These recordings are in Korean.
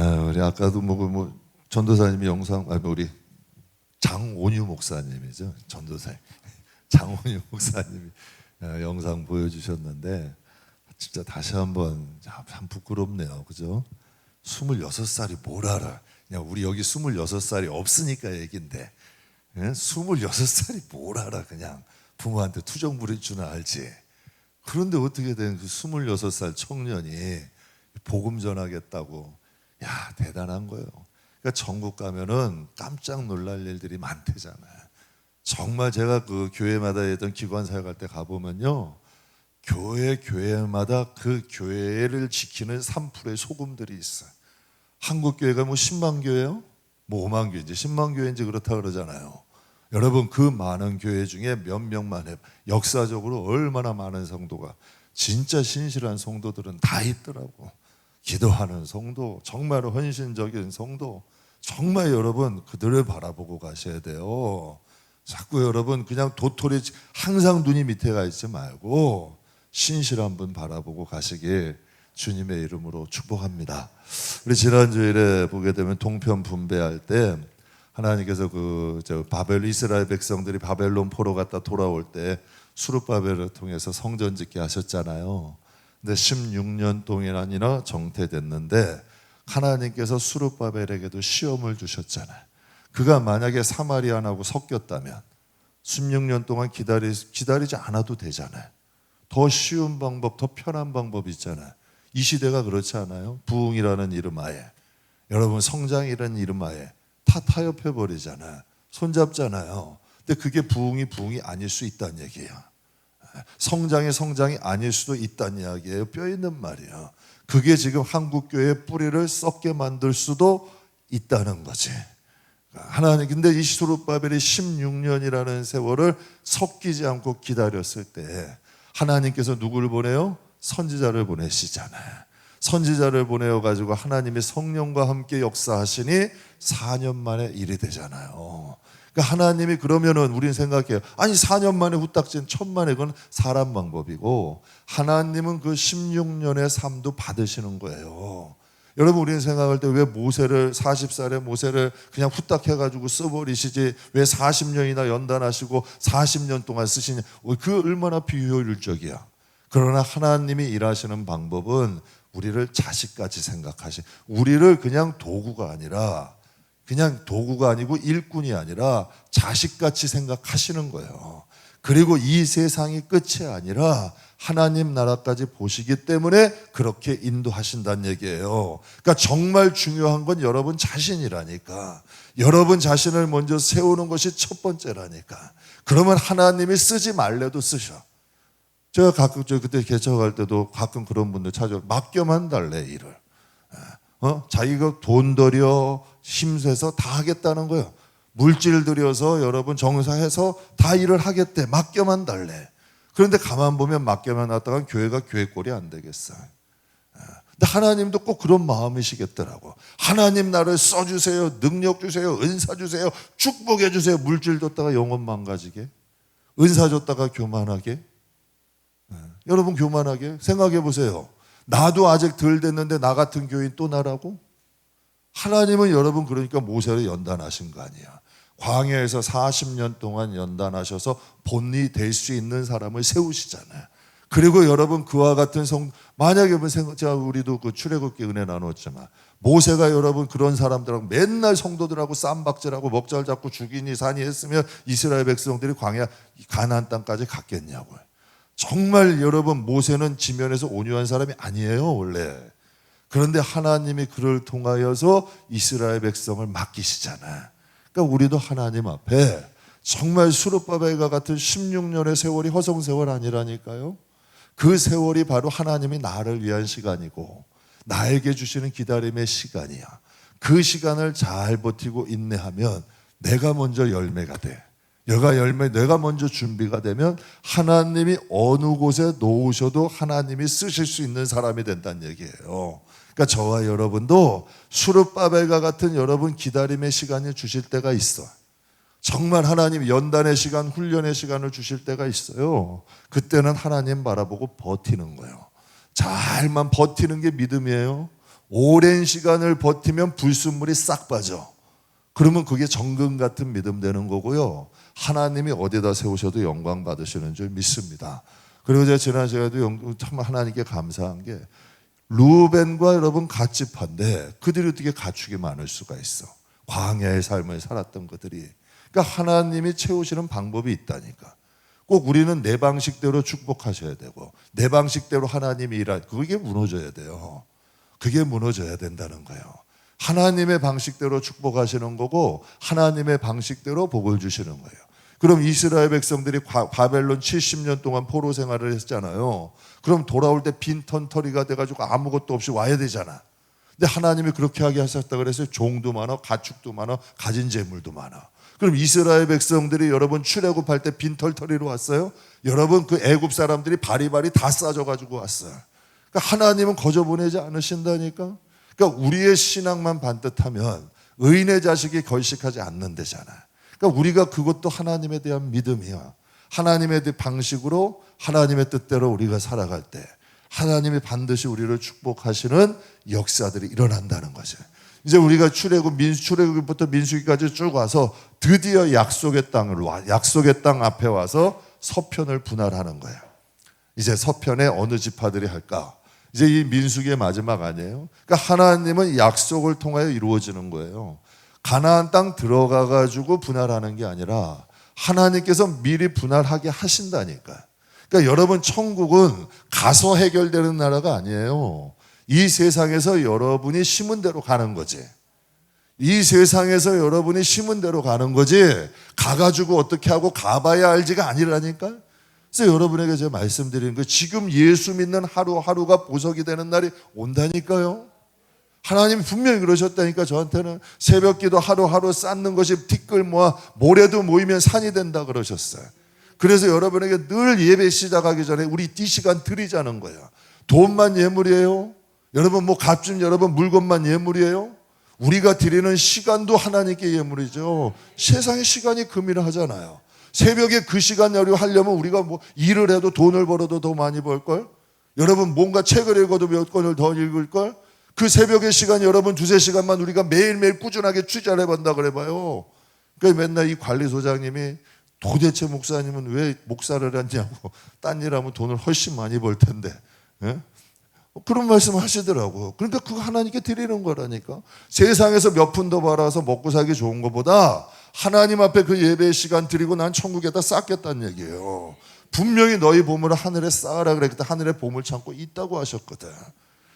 우리 아까도 전도사님이 우리 장온유 목사님이죠. 전도사님 장온유 목사님이 영상 보여주셨는데 진짜 다시 한번 참 부끄럽네요. 그죠? 26살이 뭘 알아? 그냥 우리 여기 26살이 없으니까 얘긴데 26살이 뭘 알아? 그냥 부모한테 투정 부릴 줄은 알지. 그런데 어떻게 된 그 26살 청년이 복음 전하겠다고, 야, 대단한 거예요. 그러니까 전국 가면은 깜짝 놀랄 일들이 많대잖아요. 정말 제가 그 교회마다 했던 기관 사역할 때 가보면요, 교회마다 그 교회를 지키는 3%의 소금들이 있어요. 한국 교회가 10만 교회요? 5만 교회인지 10만 교회인지 그렇다 그러잖아요. 여러분, 그 많은 교회 중에 몇 명만 해, 역사적으로 얼마나 많은 성도가, 진짜 신실한 성도들은 다 있더라고. 기도하는 성도, 정말 헌신적인 성도, 정말 여러분 그들을 바라보고 가셔야 돼요. 자꾸 여러분 그냥 도토리 항상 눈이 밑에 가 있지 말고 신실한 분 바라보고 가시길 주님의 이름으로 축복합니다. 우리 지난주일에 보게 되면 동편 분배할 때 하나님께서 이스라엘 백성들이 바벨론 포로 갔다 돌아올 때 수룹바벨을 통해서 성전 짓게 하셨잖아요. 근데 16년 동안이나 정퇴됐는데 하나님께서 수룹바벨에게도 시험을 주셨잖아요. 그가 만약에 사마리아인하고 섞였다면 16년 동안 기다리지 않아도 되잖아요. 더 쉬운 방법, 더 편한 방법이 있잖아요. 이 시대가 그렇지 않아요? 부흥이라는 이름 하에, 여러분 성장이라는 이름 하에 다 타협해버리잖아요. 손잡잖아요. 근데 그게 부흥이 아닐 수 있다는 얘기예요. 성장이 아닐 수도 있다는 이야기예요. 뼈 있는 말이에요. 그게 지금 한국교회의 뿌리를 썩게 만들 수도 있다는 거지. 하나님, 근데 이 수룹바벨이 16년이라는 세월을 섞이지 않고 기다렸을 때 하나님께서 누구를 보내요? 선지자를 보내시잖아요. 선지자를 보내어가지고 하나님의 성령과 함께 역사하시니 4년 만에 일이 되잖아요. 그러니까 하나님이 그러면은 우리는 생각해요. 아니 4년 만에 후딱 진 천만에, 그건 사람 방법이고 하나님은 그 16년의 삶도 받으시는 거예요. 여러분, 우리는 생각할 때 왜 40살에 모세를 그냥 후딱 해가지고 써버리시지, 왜 40년이나 연단하시고 40년 동안 쓰시냐. 그 얼마나 비효율적이야. 그러나 하나님이 일하시는 방법은 우리를 자식같이 우리를 그냥 도구가 아니고 일꾼이 아니라 자식같이 생각하시는 거예요. 그리고 이 세상이 끝이 아니라 하나님 나라까지 보시기 때문에 그렇게 인도하신다는 얘기예요. 그러니까 정말 중요한 건 여러분 자신이라니까. 여러분 자신을 먼저 세우는 것이 첫 번째라니까. 그러면 하나님이 쓰지 말래도 쓰셔. 제가 가끔 그때 개척할 때도 가끔 그런 분들 찾아와, 맡겨만 달래 일을. 자기가 돈 들여 힘써서 다 하겠다는 거예요. 물질 들여서 여러분 정사해서 다 일을 하겠대. 맡겨만 달래. 그런데 가만 보면 맡겨만 놨다가 교회가 교회꼴이 안 되겠어요. 근데 하나님도 꼭 그런 마음이시겠더라고. 하나님 나를 써주세요. 능력 주세요. 은사 주세요. 축복해 주세요. 물질 줬다가 영혼 망가지게, 은사 줬다가 교만하게. 여러분 교만하게 생각해 보세요. 나도 아직 덜 됐는데 나 같은 교인 또 나라고? 하나님은 여러분 그러니까 모세를 연단하신 거 아니야. 광야에서 40년 동안 연단하셔서 본이 될 수 있는 사람을 세우시잖아요. 그리고 여러분 그와 같은 만약에 제가 우리도 그 출애굽기 은혜 나눴지만 모세가 여러분 그런 사람들하고 맨날 성도들하고 쌈박질하고 먹잘 잡고 죽이니 사니 했으면 이스라엘 백성들이 광야 가나안 땅까지 갔겠냐고요. 정말 여러분 모세는 지면에서 온유한 사람이 아니에요 원래. 그런데 하나님이 그를 통하여서 이스라엘 백성을 맡기시잖아요. 그러니까 우리도 하나님 앞에 정말 수룹바벨과 같은 16년의 세월이 허송세월 아니라니까요. 그 세월이 바로 하나님이 나를 위한 시간이고 나에게 주시는 기다림의 시간이야. 그 시간을 잘 버티고 인내하면 내가 먼저 열매가 돼. 내가 먼저 준비가 되면 하나님이 어느 곳에 놓으셔도 하나님이 쓰실 수 있는 사람이 된다는 얘기예요. 그러니까 저와 여러분도 수룹바벨과 같은 여러분 기다림의 시간을 주실 때가 있어. 정말 하나님 연단의 시간, 훈련의 시간을 주실 때가 있어요. 그때는 하나님 바라보고 버티는 거예요. 잘만 버티는 게 믿음이에요. 오랜 시간을 버티면 불순물이 싹 빠져. 그러면 그게 정금 같은 믿음 되는 거고요. 하나님이 어디다 세우셔도 영광 받으시는 줄 믿습니다. 그리고 제가 지난 시간에도 참 하나님께 감사한 게 루벤과 여러분 갓집한데 그들이 어떻게 가축이 많을 수가 있어. 광야의 삶을 살았던 그들이. 그러니까 하나님이 채우시는 방법이 있다니까. 꼭 우리는 내 방식대로 축복하셔야 되고 내 방식대로 하나님이 그게 무너져야 돼요. 그게 무너져야 된다는 거예요. 하나님의 방식대로 축복하시는 거고 하나님의 방식대로 복을 주시는 거예요. 그럼 이스라엘 백성들이 바벨론 70년 동안 포로 생활을 했잖아요. 그럼 돌아올 때 빈털터리가 돼가지고 아무것도 없이 와야 되잖아. 근데 하나님이 그렇게 하게 하셨다 그래서 종도 많아, 가축도 많아, 가진 재물도 많아. 그럼 이스라엘 백성들이 여러분 출애굽할 때 빈털터리로 왔어요? 여러분 그 애굽 사람들이 바리바리 다 싸져가지고 왔어요. 그러니까 하나님은 거저 보내지 않으신다니까. 그러니까 우리의 신앙만 반듯하면 의인의 자식이 결식하지 않는 데잖아. 그러니까 우리가 그것도 하나님에 대한 믿음이야. 하나님의 방식으로 하나님의 뜻대로 우리가 살아갈 때 하나님이 반드시 우리를 축복하시는 역사들이 일어난다는 거죠. 이제 우리가 출애굽부터 민수기까지 쭉 와서 드디어 약속의 땅 앞에 와서 서편을 분할하는 거예요. 이제 서편에 어느 지파들이 할까? 이제 이 민수기의 마지막 아니에요? 그러니까 하나님은 약속을 통하여 이루어지는 거예요. 가나안 땅 들어가 가지고 분할하는 게 아니라 하나님께서 미리 분할하게 하신다니까요. 그러니까 여러분 천국은 가서 해결되는 나라가 아니에요. 이 세상에서 여러분이 심은 대로 가는 거지. 이 세상에서 여러분이 심은 대로 가는 거지 가가지고 어떻게 하고 가봐야 알지가 아니라니까. 그래서 여러분에게 제가 말씀드리는 거 지금 예수 믿는 하루하루가 보석이 되는 날이 온다니까요. 하나님이 분명히 그러셨다니까. 저한테는 새벽기도 하루하루 쌓는 것이 티끌 모아 모래도 모이면 산이 된다 그러셨어요. 그래서 여러분에게 늘 예배 시작하기 전에 우리 이 시간 드리자는 거예요. 돈만 예물이에요? 여러분 뭐 값진 여러분 물건만 예물이에요? 우리가 드리는 시간도 하나님께 예물이죠. 세상의 시간이 금이라 하잖아요. 새벽에 그 시간 하려면 우리가 뭐 일을 해도 돈을 벌어도 더 많이 벌걸? 여러분 뭔가 책을 읽어도 몇 권을 더 읽을걸? 그 새벽의 시간 여러분 두세 시간만 우리가 매일매일 꾸준하게 취재를 해본다 그래봐요. 그러니까 맨날 이 관리소장님이 도대체 목사님은 왜 목사를 하냐고 딴 일하면 돈을 훨씬 많이 벌 텐데 예? 그런 말씀 하시더라고. 그러니까 그거 하나님께 드리는 거라니까. 세상에서 몇 푼 더 벌어서 먹고 살기 좋은 것보다 하나님 앞에 그 예배의 시간 드리고 난 천국에다 쌓겠다는 얘기예요. 분명히 너희 보물을 하늘에 쌓으라 그랬기 하늘에 보물 창고 있다고 하셨거든.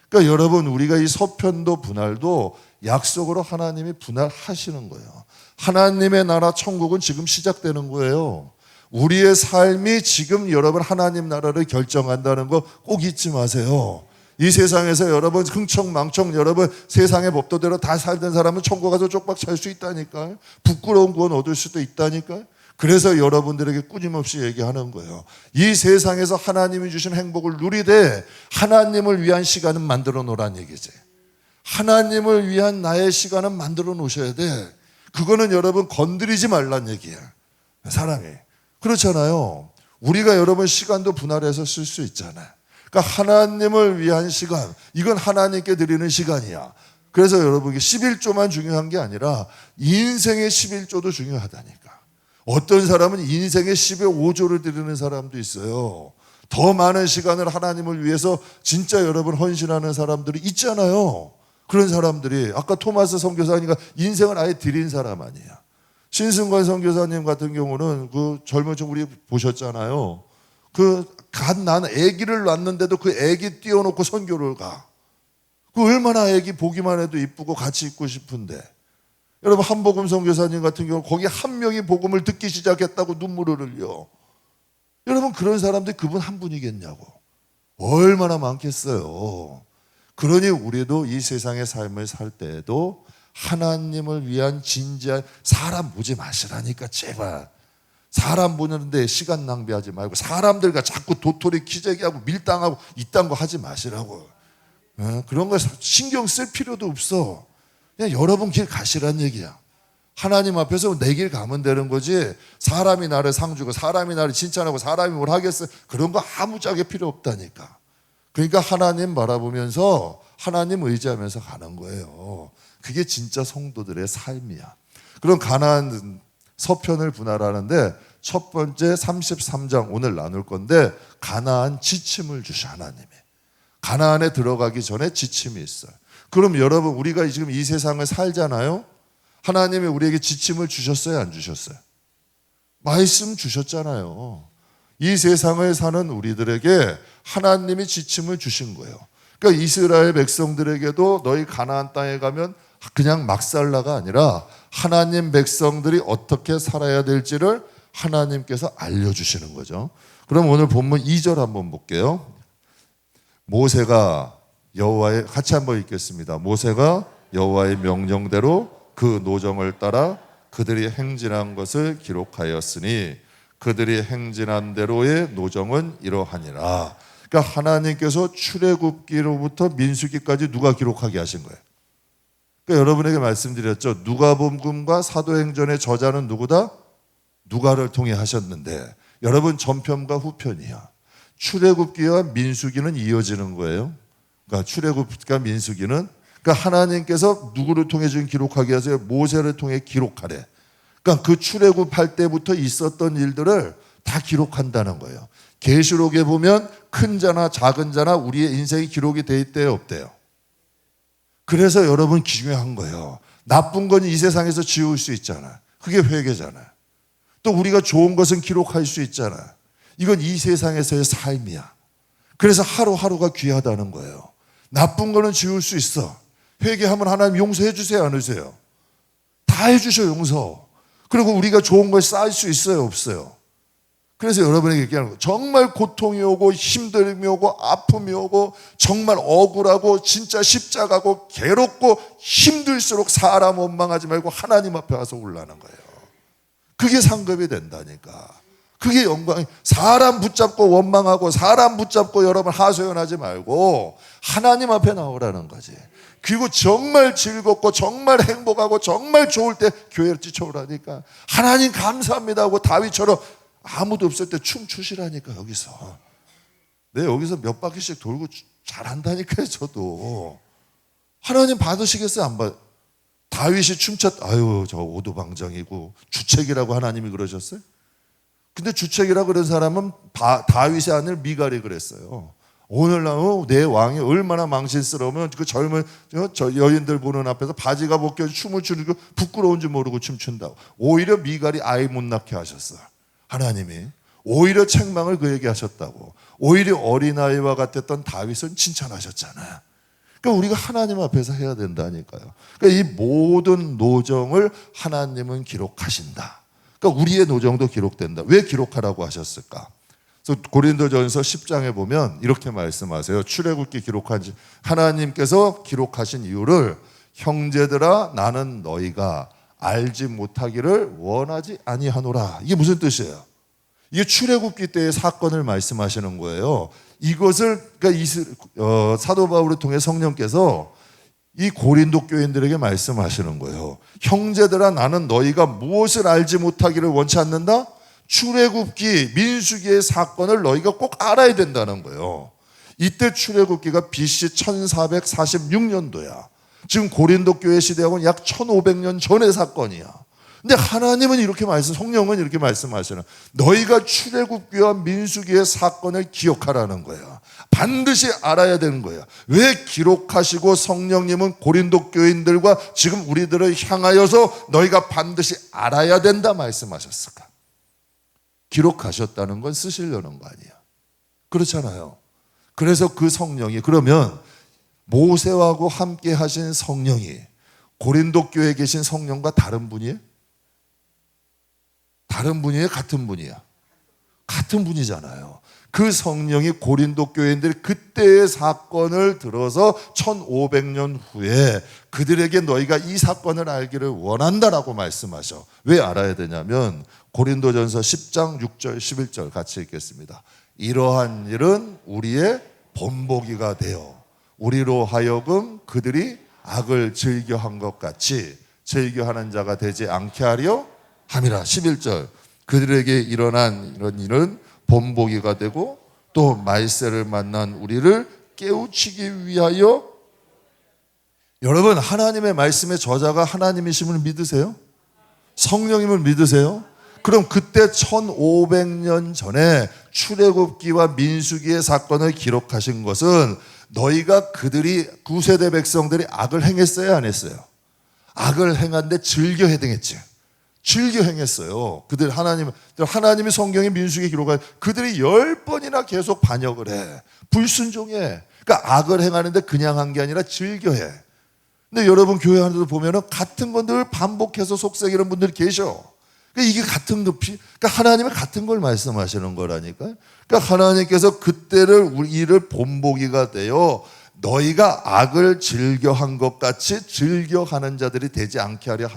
그러니까 여러분 우리가 이 서편도 분할도 약속으로 하나님이 분할하시는 거예요. 하나님의 나라 천국은 지금 시작되는 거예요. 우리의 삶이 지금 여러분 하나님 나라를 결정한다는 거 꼭 잊지 마세요. 이 세상에서 여러분 흥청망청 여러분 세상의 법도대로 다 살던 사람은 천국 가서 쪽박 살 수 있다니까요. 부끄러운 구원 얻을 수도 있다니까요. 그래서 여러분들에게 끊임없이 얘기하는 거예요. 이 세상에서 하나님이 주신 행복을 누리되 하나님을 위한 시간은 만들어 놓으란 얘기지. 하나님을 위한 나의 시간은 만들어 놓으셔야 돼. 그거는 여러분 건드리지 말란 얘기야. 사랑해. 그렇잖아요. 우리가 여러분 시간도 분할해서 쓸 수 있잖아요. 그러니까 하나님을 위한 시간, 이건 하나님께 드리는 시간이야. 그래서 여러분 11조만 중요한 게 아니라 인생의 11조도 중요하다니까. 어떤 사람은 인생의 10의 5조를 드리는 사람도 있어요. 더 많은 시간을 하나님을 위해서 진짜 여러분 헌신하는 사람들이 있잖아요. 그런 사람들이 아까 토마스 선교사님과 인생을 아예 드린 사람 아니야. 신승관 선교사님 같은 경우는 그 젊은 층 우리 보셨잖아요. 갓 난 아기를 낳는데도 그 아기 띄워놓고 선교를 가. 그 얼마나 아기 보기만 해도 이쁘고 같이 있고 싶은데. 여러분 한복음 선교사님 같은 경우 거기 한 명이 복음을 듣기 시작했다고 눈물을 흘려. 여러분 그런 사람들이 그분 한 분이겠냐고. 얼마나 많겠어요. 그러니 우리도 이 세상의 삶을 살 때에도 하나님을 위한 진지한 사람 보지 마시라니까 제발. 사람 보는데 시간 낭비하지 말고 사람들과 자꾸 도토리 키재기하고 밀당하고 이딴 거 하지 마시라고. 그런 거 신경 쓸 필요도 없어. 그냥 여러분 길 가시란 얘기야. 하나님 앞에서 내 길 가면 되는 거지. 사람이 나를 상 주고 사람이 나를 칭찬하고 사람이 뭘 하겠어. 그런 거 아무짝에 필요 없다니까. 그러니까 하나님 바라보면서 하나님 의지하면서 가는 거예요. 그게 진짜 성도들의 삶이야. 그럼 가나안 서편을 분할하는데 첫 번째 33장 오늘 나눌 건데 가나안 지침을 주셔 하나님이. 가나안에 들어가기 전에 지침이 있어요. 그럼 여러분 우리가 지금 이 세상을 살잖아요. 하나님이 우리에게 지침을 주셨어요, 안 주셨어요? 말씀 주셨잖아요. 이 세상을 사는 우리들에게 하나님이 지침을 주신 거예요. 그러니까 이스라엘 백성들에게도 너희 가나안 땅에 가면 그냥 막 살라가 아니라 하나님 백성들이 어떻게 살아야 될지를 하나님께서 알려주시는 거죠. 그럼 오늘 본문 2절 한번 볼게요. 모세가 여호와의, 같이 한번 읽겠습니다. 모세가 여호와의 명령대로 그 노정을 따라 그들이 행진한 것을 기록하였으니 그들이 행진한 대로의 노정은 이러하니라. 그러니까 하나님께서 출애굽기로부터 민수기까지 누가 기록하게 하신 거예요? 그러니까 여러분에게 말씀드렸죠. 누가복음과 사도행전의 저자는 누구다? 누가를 통해 하셨는데 여러분 전편과 후편이야. 출애굽기와 민수기는 이어지는 거예요. 그러니까 출애굽기와 민수기는 그러니까 하나님께서 누구를 통해 지금 기록하게 하세요? 모세를 통해 기록하래. 그러니까 그 출애굽할 때부터 있었던 일들을 다 기록한다는 거예요. 계시록에 보면 큰 자나 작은 자나 우리의 인생이 기록이 돼 있대요, 없대요? 그래서 여러분 중요한 거예요. 나쁜 건 이 세상에서 지울 수 있잖아. 그게 회개잖아. 또 우리가 좋은 것은 기록할 수 있잖아. 이건 이 세상에서의 삶이야. 그래서 하루하루가 귀하다는 거예요. 나쁜 거는 지울 수 있어. 회개하면 하나님 용서해 주세요, 안 하세요? 다 해주셔, 용서. 그리고 우리가 좋은 걸 쌓을 수 있어요, 없어요? 그래서 여러분에게 얘기하는 거예요. 정말 고통이 오고 힘듦이 오고 아픔이 오고 정말 억울하고 진짜 십자가고 괴롭고 힘들수록 사람 원망하지 말고 하나님 앞에 와서 울라는 거예요. 그게 상급이 된다니까. 그게 영광이. 사람 붙잡고 원망하고 사람 붙잡고 여러분 하소연하지 말고 하나님 앞에 나오라는 거지. 그리고 정말 즐겁고 정말 행복하고 정말 좋을 때 교회를 쫓아오라니까. 하나님 감사합니다 하고 다윗처럼 아무도 없을 때 춤추시라니까. 여기서 내 여기서 몇 바퀴씩 돌고 잘한다니까요. 저도 하나님 받으시겠어요? 안 받? 다윗이 춤췄. 아유 저 오두방정이고 주책이라고 하나님이 그러셨어요? 근데 주책이라고 그런 사람은 다윗의 아들 미갈이 그랬어요. 오늘날 내 왕이 얼마나 망신스러우면 그 젊은 여인들 보는 앞에서 바지가 벗겨져 춤을 추는 거 부끄러운 줄 모르고 춤춘다고. 오히려 미갈이 아이 못 낳게 하셨어. 하나님이 오히려 책망을 그에게 하셨다고. 오히려 어린아이와 같았던 다윗은 칭찬하셨잖아요. 그러니까 우리가 하나님 앞에서 해야 된다니까요. 그러니까 이 모든 노정을 하나님은 기록하신다. 그러니까 우리의 노정도 기록된다. 왜 기록하라고 하셨을까? 그래서 고린도전서 10장에 보면 이렇게 말씀하세요. 출애굽기 기록한 하나님께서 기록하신 이유를 형제들아 나는 너희가 알지 못하기를 원하지 아니하노라. 이게 무슨 뜻이에요? 이게 출애굽기 때의 사건을 말씀하시는 거예요. 이것을 그러니까 사도 바울을 통해 성령께서 이 고린도 교인들에게 말씀하시는 거예요. 형제들아 나는 너희가 무엇을 알지 못하기를 원치 않는다? 출애굽기 민수기의 사건을 너희가 꼭 알아야 된다는 거예요. 이때 출애굽기가 BC 1446년도야. 지금 고린도 교회 시대하고는 약 1500년 전의 사건이야. 근데 하나님은 이렇게 성령은 이렇게 말씀하시는 너희가 출애굽기와 민수기의 사건을 기억하라는 거야. 반드시 알아야 되는 거야. 왜 기록하시고 성령님은 고린도 교인들과 지금 우리들을 향하여서 너희가 반드시 알아야 된다 말씀하셨을까? 기록하셨다는 건 쓰시려는 거 아니야. 그렇잖아요. 그래서 그 성령이 그러면 모세하고 함께 하신 성령이 고린도 교회에 계신 성령과 다른 분이에요? 다른 분이에요? 같은 분이야? 같은 분이잖아요. 그 성령이 고린도 교회인들이 그때의 사건을 들어서 1500년 후에 그들에게 너희가 이 사건을 알기를 원한다라고 말씀하셔. 왜 알아야 되냐면 고린도전서 10장 6절 11절 같이 읽겠습니다. 이러한 일은 우리의 본보기가 되어 우리로 하여금 그들이 악을 즐겨한 것 같이 즐겨하는 자가 되지 않게 하려 함이라. 11절 그들에게 일어난 이런 일은 본보기가 되고 또 말세를 만난 우리를 깨우치기 위하여 여러분, 하나님의 말씀의 저자가 하나님이심을 믿으세요? 성령님을 믿으세요? 그럼 그때 1500년 전에 출애굽기와 민수기의 사건을 기록하신 것은 너희가 그들이 구세대 백성들이 악을 행했어요, 안 했어요? 악을 행한데 즐겨 행했지. 즐겨 행했어요. 하나님이 성경에 민수기에 기록한 그들이 10번이나 계속 반역을 해. 불순종해. 그러니까 악을 행하는데 그냥 한 게 아니라 즐겨 해. 근데 여러분 교회 안에도 보면은 같은 건 늘 반복해서 속삭이는 분들이 계셔. 그러니까 이게 같은 급이, 그러니까 하나님은 같은 걸 말씀하시는 거라니까요. 그러니까 하나님께서 그때를 우리를 본보기가 되어 너희가 악을 즐겨한 것 같이 즐겨하는 자들이 되지 않게 하려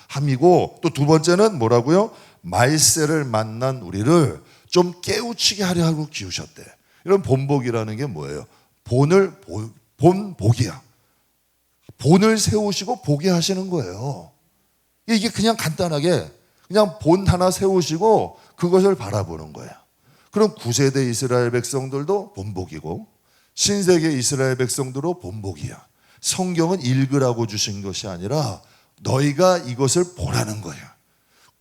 함이고, 또 두 번째는 뭐라고요? 말세를 만난 우리를 좀 깨우치게 하려 하고 기우셨대. 이런 본복이라는 게 뭐예요? 본복이야. 본을 세우시고 보게 하시는 거예요. 이게 그냥 간단하게 그냥 본 하나 세우시고 그것을 바라보는 거예요. 그럼 9세대 이스라엘 백성들도 본복이고 신세계 이스라엘 백성들도 본복이야. 성경은 읽으라고 주신 것이 아니라 너희가 이것을 보라는 거야.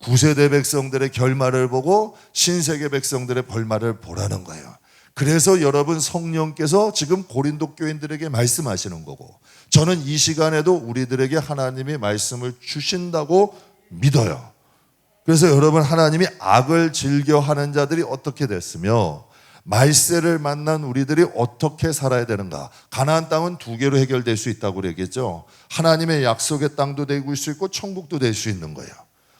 9세대 백성들의 결말을 보고 신세계 백성들의 벌말을 보라는 거예요. 그래서 여러분 성령께서 지금 고린도 교인들에게 말씀하시는 거고, 저는 이 시간에도 우리들에게 하나님이 말씀을 주신다고 믿어요. 그래서 여러분, 하나님이 악을 즐겨하는 자들이 어떻게 됐으며 말세를 만난 우리들이 어떻게 살아야 되는가. 가나안 땅은 두 개로 해결될 수 있다고 얘기했죠. 하나님의 약속의 땅도 되고 수 있고 천국도 될 수 있는 거예요.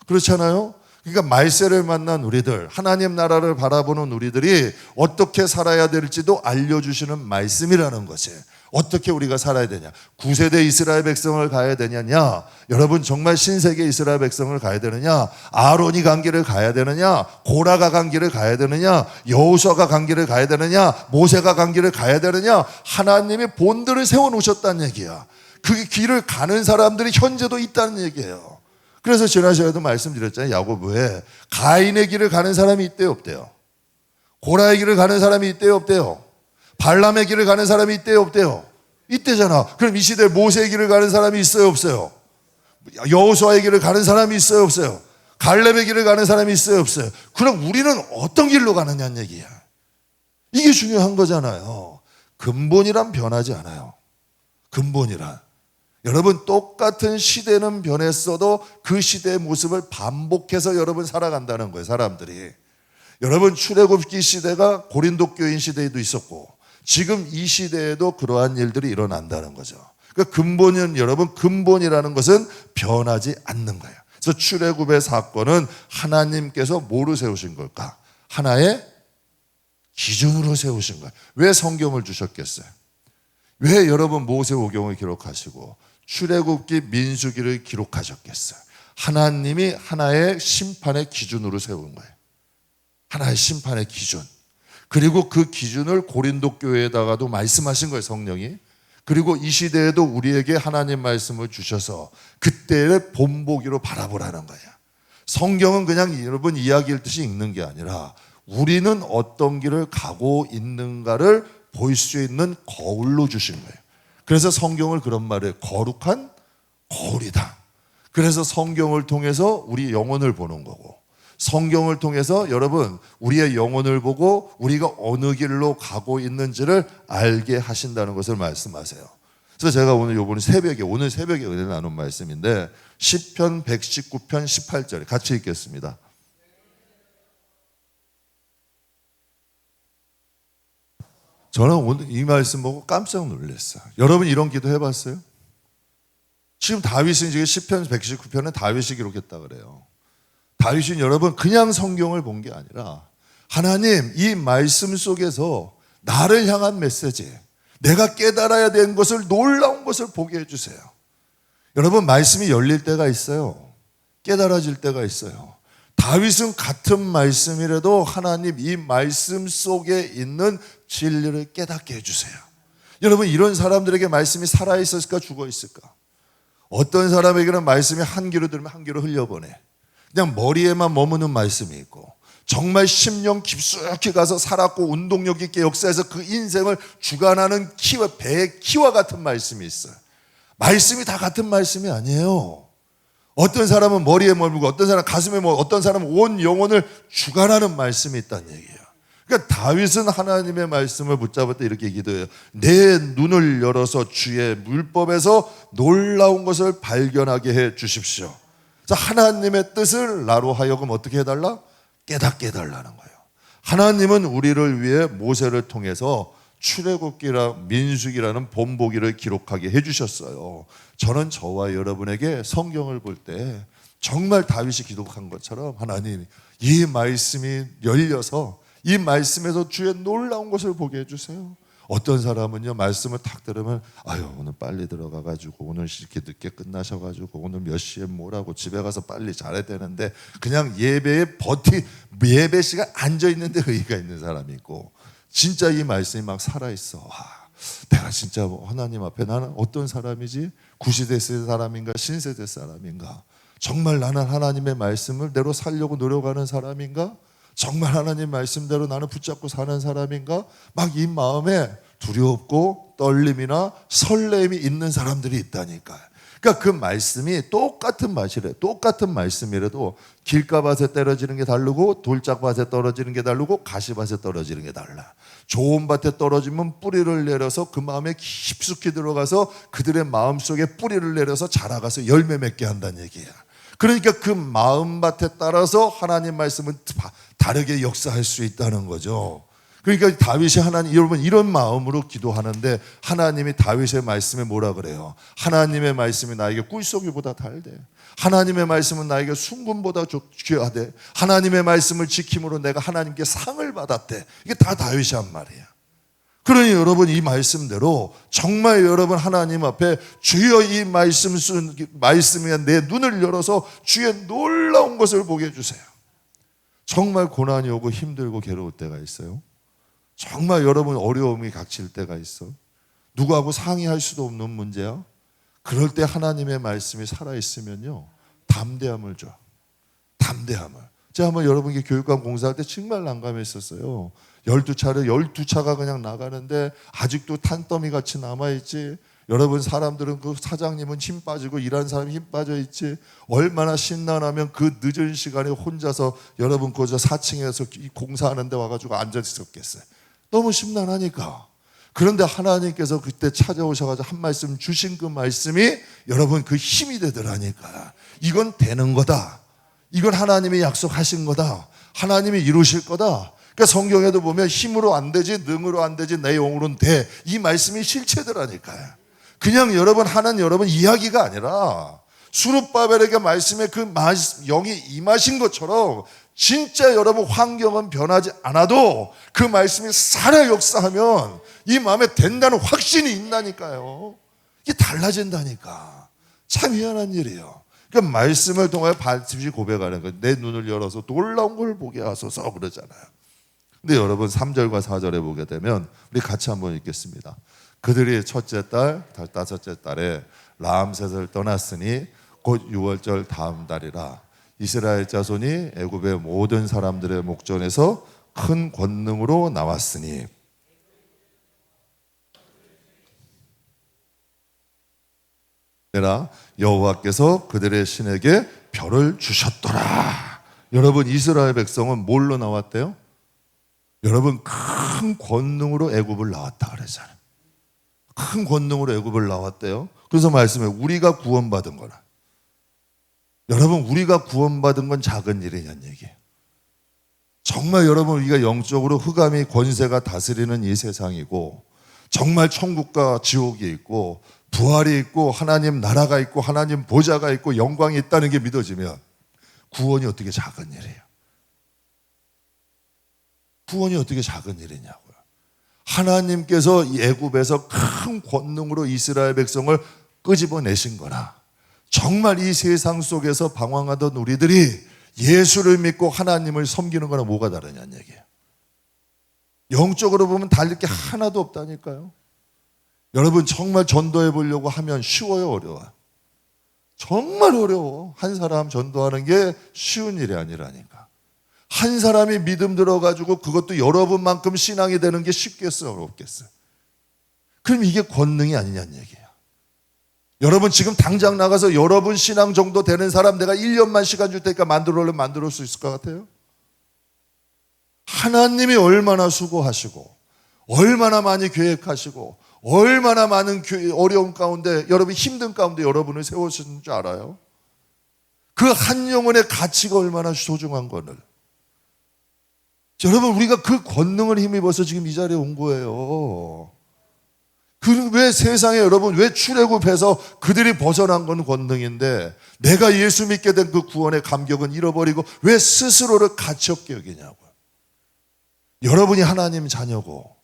그렇잖아요. 그러니까 말세를 만난 우리들, 하나님 나라를 바라보는 우리들이 어떻게 살아야 될지도 알려주시는 말씀이라는 것이, 어떻게 우리가 살아야 되냐. 9세대 이스라엘 백성을 가야 되느냐, 여러분 정말 신세계 이스라엘 백성을 가야 되느냐, 아론이 간 길을 가야 되느냐, 고라가 간 길을 가야 되느냐, 여호수아가 간 길을 가야 되느냐, 모세가 간 길을 가야 되느냐. 하나님이 본들을 세워놓으셨다는 얘기야. 그 길을 가는 사람들이 현재도 있다는 얘기예요. 그래서 지난 시간에도 말씀드렸잖아요. 야고보에 가인의 길을 가는 사람이 있대요, 없대요? 고라의 길을 가는 사람이 있대요, 없대요? 발람의 길을 가는 사람이 있대요, 없대요? 있대잖아. 그럼 이 시대에 모세의 길을 가는 사람이 있어요, 없어요? 여호수아의 길을 가는 사람이 있어요, 없어요? 갈렙의 길을 가는 사람이 있어요, 없어요? 그럼 우리는 어떤 길로 가느냐는 얘기야. 이게 중요한 거잖아요. 근본이란 변하지 않아요. 근본이란. 여러분, 똑같은 시대는 변했어도 그 시대의 모습을 반복해서 여러분 살아간다는 거예요, 사람들이. 여러분, 출애굽기 시대가 고린도 교인 시대에도 있었고 지금 이 시대에도 그러한 일들이 일어난다는 거죠. 그러니까 근본은, 여러분, 근본이라는 것은 변하지 않는 거예요. 그래서 출애굽의 사건은 하나님께서 뭐로 세우신 걸까? 하나의 기준으로 세우신 거예요. 왜 성경을 주셨겠어요? 왜 여러분 모세오경을 기록하시고 출애굽기 민수기를 기록하셨겠어요? 하나님이 하나의 심판의 기준으로 세운 거예요. 하나의 심판의 기준. 그리고 그 기준을 고린도 교회에다가도 말씀하신 거예요, 성령이. 그리고 이 시대에도 우리에게 하나님 말씀을 주셔서 그때를 본보기로 바라보라는 거예요. 성경은 그냥 여러분 이야기 읽듯이 읽는 게 아니라 우리는 어떤 길을 가고 있는가를 볼 수 있는 거울로 주신 거예요. 그래서 성경을 그런 말을 해요. 거룩한 거울이다. 그래서 성경을 통해서 우리 영혼을 보는 거고, 성경을 통해서 여러분 우리의 영혼을 보고 우리가 어느 길로 가고 있는지를 알게 하신다는 것을 말씀하세요. 그래서 제가 오늘 오늘 새벽에 은혜 나눈 말씀인데 시편 119편 18절 같이 읽겠습니다. 저는 오늘 이 말씀 보고 깜짝 놀랐어요. 여러분 이런 기도 해봤어요? 지금 다윗은 지금 시편 119편은 다윗이 기록했다 그래요. 다윗은 여러분 그냥 성경을 본 게 아니라 하나님 이 말씀 속에서 나를 향한 메시지, 내가 깨달아야 되는 것을, 놀라운 것을 보게 해주세요. 여러분 말씀이 열릴 때가 있어요. 깨달아질 때가 있어요. 다윗은 같은 말씀이라도 하나님 이 말씀 속에 있는 진리를 깨닫게 해주세요. 여러분 이런 사람들에게 말씀이 살아있었을까 죽어있을까? 어떤 사람에게는 말씀이 한 귀로 들으면 한 귀로 흘려보내. 그냥 머리에만 머무는 말씀이 있고 정말 심령 깊숙이 가서 살았고 운동력 있게 역사해서 그 인생을 주관하는 배의 키와 같은 말씀이 있어요. 말씀이 다 같은 말씀이 아니에요. 어떤 사람은 머리에 머물고 어떤 사람은 가슴에 머물고 어떤 사람은 온 영혼을 주관하는 말씀이 있다는 얘기예요. 그러니까 다윗은 하나님의 말씀을 붙잡을 때 이렇게 기도해요. 내 눈을 열어서 주의 율법에서 놀라운 것을 발견하게 해 주십시오. 자, 하나님의 뜻을 나로 하여금 어떻게 해달라? 깨닫게 해달라는 거예요. 하나님은 우리를 위해 모세를 통해서 출애굽기랑 민수기라는 본보기를 기록하게 해주셨어요. 저는 저와 여러분에게 성경을 볼 때 정말 다윗이 기록한 것처럼 하나님 이 말씀이 열려서 이 말씀에서 주의 놀라운 것을 보게 해주세요. 어떤 사람은요 말씀을 탁 들으면 아유 오늘 빨리 들어가가지고 오늘 이렇게 늦게 끝나셔가지고 오늘 몇 시에 뭐라고 집에 가서 빨리 잘해야 되는데 그냥 예배 시간 앉아있는데 의의가 있는 사람이 있고 진짜 이 말씀이 막 살아있어. 와, 내가 진짜 하나님 앞에 나는 어떤 사람이지? 구시대 사람인가 신세대 사람인가? 정말 나는 하나님의 말씀을 대로 살려고 노력하는 사람인가? 정말 하나님 말씀대로 나는 붙잡고 사는 사람인가? 막 이 마음에 두렵고 떨림이나 설렘이 있는 사람들이 있다니까요. 그러니까 그 말씀이 똑같은 맛이래. 똑같은 말씀이라도 길가밭에 떨어지는 게 다르고 돌짝밭에 떨어지는 게 다르고 가시밭에 떨어지는 게 달라. 좋은 밭에 떨어지면 뿌리를 내려서 그 마음에 깊숙이 들어가서 그들의 마음속에 뿌리를 내려서 자라가서 열매 맺게 한다는 얘기야. 그러니까 그 마음밭에 따라서 하나님 말씀은 다르게 역사할 수 있다는 거죠. 그러니까 다윗이 여러분 이런 마음으로 기도하는데 하나님이 다윗의 말씀에 뭐라 그래요? 하나님의 말씀이 나에게 꿀송이보다 달대. 하나님의 말씀은 나에게 순금보다 귀하대. 하나님의 말씀을 지킴으로 내가 하나님께 상을 받았대. 이게 다 다윗이 한 말이야. 그러니 여러분 이 말씀대로 정말 여러분 하나님 앞에 주여 이 말씀에 내 눈을 열어서 주의 놀라운 것을 보게 해주세요. 정말 고난이 오고 힘들고 괴로울 때가 있어요. 정말 여러분 어려움이 닥칠 때가 있어. 누구하고 상의할 수도 없는 문제야. 그럴 때 하나님의 말씀이 살아있으면요 담대함을 줘. 담대함을. 제가 한번 여러분께 교육관 공사할 때 정말 난감했었어요. 12차가 그냥 나가는데 아직도 탄더미 같이 남아있지. 여러분 사람들은 그 사장님은 힘 빠지고 일하는 사람이 힘 빠져있지. 얼마나 신나면 그 늦은 시간에 혼자서 여러분 그저 4층에서 공사하는 데 와가지고 앉아있었겠어요. 너무 심란하니까. 그런데 하나님께서 그때 찾아오셔가지고 한 말씀 주신 그 말씀이 여러분 그 힘이 되더라니까. 이건 되는 거다. 이건 하나님이 약속하신 거다. 하나님이 이루실 거다. 그러니까 성경에도 보면 힘으로 안 되지 능으로 안 되지 내 영으로는 돼. 이 말씀이 실체더라니까요. 그냥 여러분 하는 여러분 이야기가 아니라 수룹바벨에게 말씀에 그 영이 임하신 것처럼 진짜 여러분 환경은 변하지 않아도 그 말씀이 살아 역사하면 이 마음에 된다는 확신이 있다니까요. 이게 달라진다니까. 참 희한한 일이에요. 그러니까 말씀을 통하여 반드시 고백하는 거예요. 내 눈을 열어서 놀라운 걸 보게 하소서 그러잖아요. 근데 여러분 3절과 4절에 보게 되면 우리 같이 한번 읽겠습니다. 그들이 첫째 달, 다섯째 달에 라암셋을 떠났으니 곧 6월절 다음 달이라. 이스라엘 자손이 애굽의 모든 사람들의 목전에서 큰 권능으로 나왔으니 여호와께서 그들의 신에게 별을 주셨더라. 여러분 이스라엘 백성은 뭘로 나왔대요? 여러분 큰 권능으로 애굽을 나왔다 그러잖아요. 큰 권능으로 애굽을 나왔대요. 그래서 말씀해 우리가 구원받은 거라. 여러분 우리가 구원받은 건 작은 일이냐는 얘기예요. 정말 여러분 우리가 영적으로 흑암이 권세가 다스리는 이 세상이고 정말 천국과 지옥이 있고 부활이 있고 하나님 나라가 있고 하나님 보좌가 있고 영광이 있다는 게 믿어지면 구원이 어떻게 작은 일이에요? 구원이 어떻게 작은 일이냐고요. 하나님께서 이 애굽에서 큰 권능으로 이스라엘 백성을 끄집어내신 거나 정말 이 세상 속에서 방황하던 우리들이 예수를 믿고 하나님을 섬기는 거나 뭐가 다르냐는 얘기예요. 영적으로 보면 다를 게 하나도 없다니까요. 여러분 정말 전도해 보려고 하면 쉬워요 어려워요? 정말 어려워. 한 사람 전도하는 게 쉬운 일이 아니라니까. 한 사람이 믿음 들어가지고 그것도 여러분만큼 신앙이 되는 게 쉽겠어 어렵겠어? 그럼 이게 권능이 아니냐는 얘기예요. 여러분 지금 당장 나가서 여러분 신앙 정도 되는 사람 내가 1년만 시간 줄 테니까 만들 수 있을 것 같아요? 하나님이 얼마나 수고하시고 얼마나 많이 계획하시고 얼마나 많은 어려움 가운데 여러분 힘든 가운데 여러분을 세우시는 줄 알아요? 그 한 영혼의 가치가 얼마나 소중한 거를. 여러분 우리가 그 권능을 힘입어서 지금 이 자리에 온 거예요. 왜 세상에 여러분 왜 출애굽해서 그들이 벗어난 건 권능인데 내가 예수 믿게 된 그 구원의 감격은 잃어버리고 왜 스스로를 가치 없게 여기냐고요. 여러분이 하나님 자녀고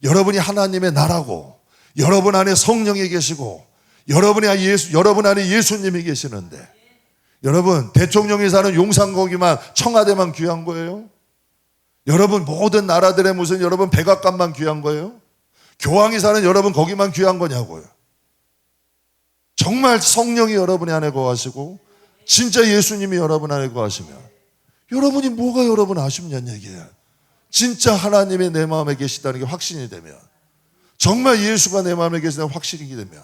여러분이 하나님의 나라고 여러분 안에 성령이 계시고 여러분 안에 예수님이 계시는데 여러분 대통령이 사는 용산거기만 청와대만 귀한 거예요? 여러분 모든 나라들의 무슨 여러분 백악관만 귀한 거예요? 교황이 사는 여러분 거기만 귀한 거냐고요. 정말 성령이 여러분 안에 거하시고 진짜 예수님이 여러분 안에 거하시면 여러분이 뭐가 여러분 아쉽냐는 얘기예요. 진짜 하나님이 내 마음에 계시다는 게 확신이 되면 정말 예수가 내 마음에 계시다는 확신이 되면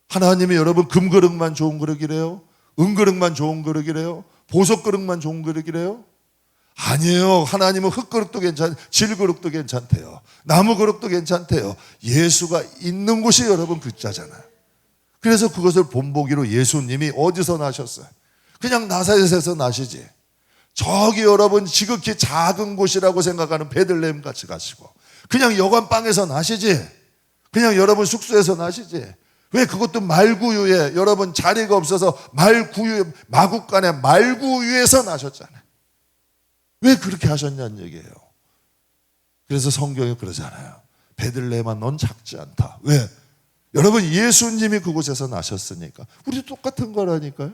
하나님이 여러분 금그릇만 좋은 그릇이래요? 은그릇만 좋은 그릇이래요? 보석그릇만 좋은 그릇이래요? 아니에요. 하나님은 흙그릇도 질그릇도 괜찮대요. 나무그릇도 괜찮대요. 예수가 있는 곳이 여러분 그자잖아요. 그래서 그것을 본보기로 예수님이 어디서 나셨어요? 그냥 나사렛에서 나시지. 저기 여러분 지극히 작은 곳이라고 생각하는 베들레헴 같이 가시고 그냥 여관방에서 나시지. 그냥 여러분 숙소에서 나시지. 왜 그것도 말구유에 여러분 자리가 없어서 마국간의 말구유에서 나셨잖아요. 왜 그렇게 하셨냐는 얘기예요. 그래서 성경이 그러잖아요. 베들레헴아 넌 작지 않다. 왜? 여러분 예수님이 그곳에서 나셨으니까. 우리도 똑같은 거라니까요.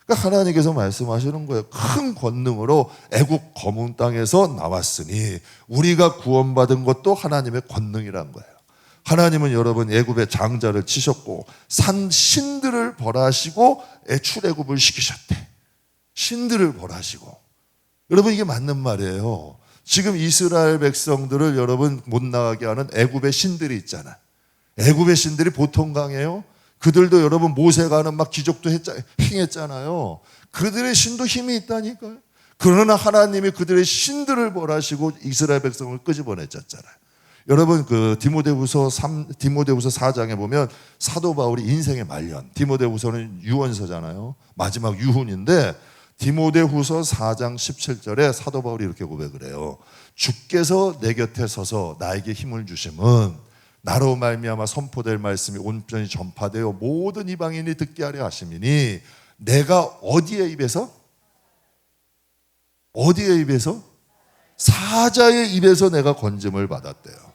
그러니까 하나님께서 말씀하시는 거예요. 큰 권능으로 애국 검은 땅에서 나왔으니 우리가 구원받은 것도 하나님의 권능이란 거예요. 하나님은 여러분 애굽의 장자를 치셨고 산 신들을 벌하시고 출애굽을 시키셨대. 신들을 벌하시고. 여러분 이게 맞는 말이에요. 지금 이스라엘 백성들을 여러분 못 나가게 하는 애굽의 신들이 있잖아요. 애굽의 신들이 보통 강해요. 그들도 여러분 모세가 하는 막 기적도 행했잖아요. 그들의 신도 힘이 있다니까요. 그러나 하나님이 그들의 신들을 벌하시고 이스라엘 백성을 끄집어내셨잖아요. 여러분 그 디모데후서 4장에 보면 사도 바울이 인생의 말년, 디모데후서는 유언서잖아요. 마지막 유훈인데 디모데후서 4장 17절에 사도 바울이 이렇게 고백을 해요. 주께서 내 곁에 서서 나에게 힘을 주심은 나로 말미암아 선포될 말씀이 온전히 전파되어 모든 이방인이 듣게 하려 하심이니 내가 어디의 입에서? 사자의 입에서 내가 건짐을 받았대요.